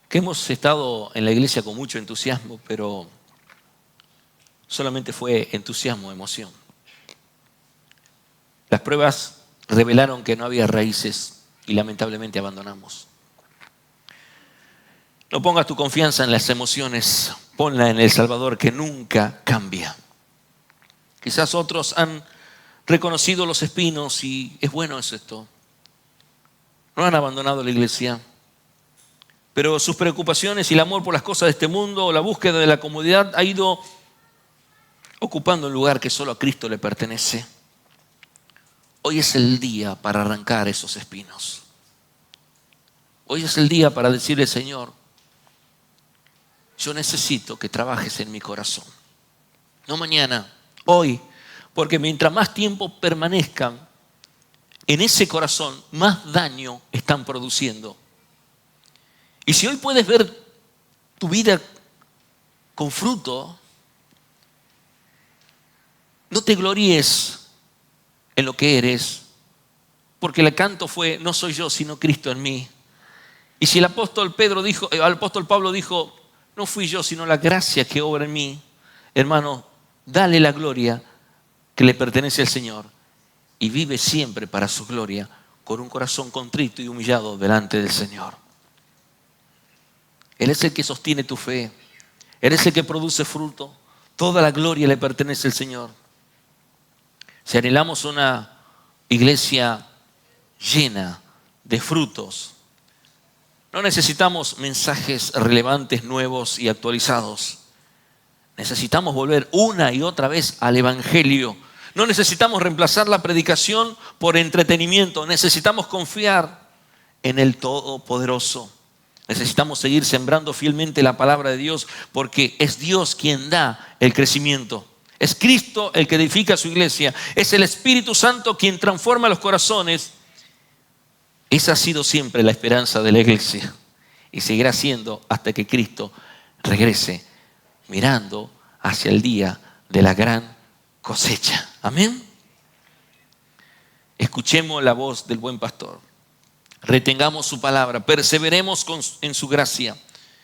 Que hemos estado en la iglesia con mucho entusiasmo, pero solamente fue entusiasmo, emoción. Las pruebas revelaron que no había raíces y lamentablemente abandonamos. No pongas tu confianza en las emociones, ponla en el Salvador que nunca cambia. Quizás otros han reconocido los espinos y es bueno esto. No han abandonado la iglesia, pero sus preocupaciones y el amor por las cosas de este mundo o la búsqueda de la comodidad ha ido ocupando un lugar que solo a Cristo le pertenece. Hoy es el día para arrancar esos espinos. Hoy es el día para decirle, Señor, yo necesito que trabajes en mi corazón. No mañana, hoy, porque mientras más tiempo permanezcan en ese corazón, más daño están produciendo. Y si hoy puedes ver tu vida con fruto, no te gloríes en lo que eres, porque el canto fue, no soy yo, sino Cristo en mí. Y si el apóstol Pablo dijo, no fui yo, sino la gracia que obra en mí, hermano, dale la gloria que le pertenece al Señor y vive siempre para su gloria con un corazón contrito y humillado delante del Señor. Él es el que sostiene tu fe, Él es el que produce fruto, toda la gloria le pertenece al Señor. Si anhelamos una iglesia llena de frutos, no necesitamos mensajes relevantes, nuevos y actualizados. Necesitamos volver una y otra vez al Evangelio. No necesitamos reemplazar la predicación por entretenimiento. Necesitamos confiar en el Todopoderoso. Necesitamos seguir sembrando fielmente la palabra de Dios porque es Dios quien da el crecimiento. Es Cristo el que edifica su iglesia. Es el Espíritu Santo quien transforma los corazones. Esa ha sido siempre la esperanza de la iglesia y seguirá siendo hasta que Cristo regrese, mirando hacia el día de la gran cosecha. Amén. Escuchemos la voz del buen pastor. Retengamos su palabra, perseveremos en su gracia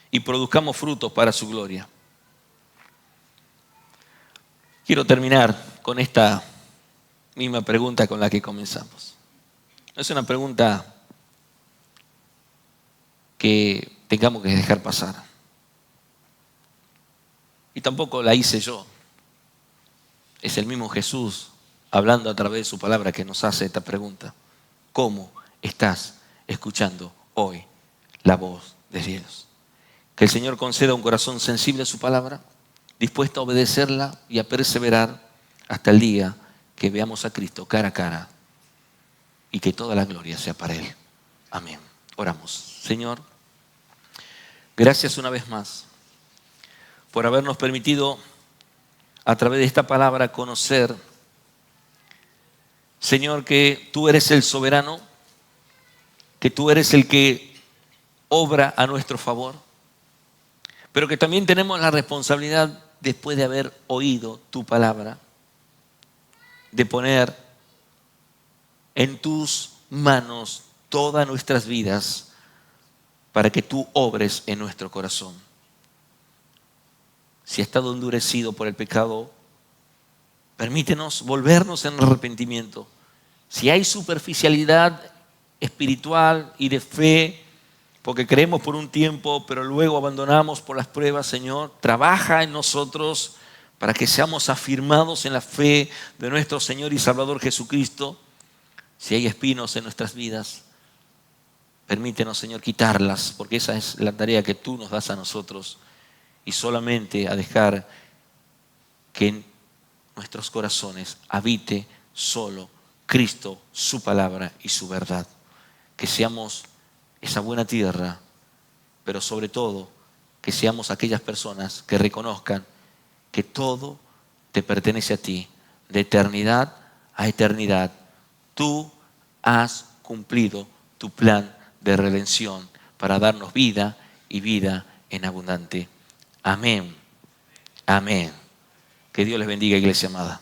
y produzcamos frutos para su gloria. Quiero terminar con esta misma pregunta con la que comenzamos. No es una pregunta que tengamos que dejar pasar. Y tampoco la hice yo. Es el mismo Jesús hablando a través de su palabra que nos hace esta pregunta. ¿Cómo estás escuchando hoy la voz de Dios? Que el Señor conceda un corazón sensible a su palabra, dispuesto a obedecerla y a perseverar hasta el día que veamos a Cristo cara a cara y que toda la gloria sea para Él. Amén. Oramos. Señor, gracias una vez más por habernos permitido a través de esta palabra conocer, Señor, que tú eres el soberano, que tú eres el que obra a nuestro favor, pero que también tenemos la responsabilidad, después de haber oído tu palabra, de poner en tus manos todas nuestras vidas para que tú obres en nuestro corazón. Si ha estado endurecido por el pecado, permítenos volvernos en arrepentimiento. Si hay superficialidad espiritual y de fe, porque creemos por un tiempo, pero luego abandonamos por las pruebas, Señor, trabaja en nosotros para que seamos afirmados en la fe de nuestro Señor y Salvador Jesucristo. Si hay espinos en nuestras vidas, permítenos, Señor, quitarlas, porque esa es la tarea que tú nos das a nosotros, y solamente a dejar que en nuestros corazones habite solo Cristo, su palabra y su verdad. Que seamos esa buena tierra, pero sobre todo que seamos aquellas personas que reconozcan que todo te pertenece a ti, de eternidad a eternidad. Tú has cumplido tu plan de redención para darnos vida y vida en abundante. Amén. Amén. Que Dios les bendiga, iglesia amada.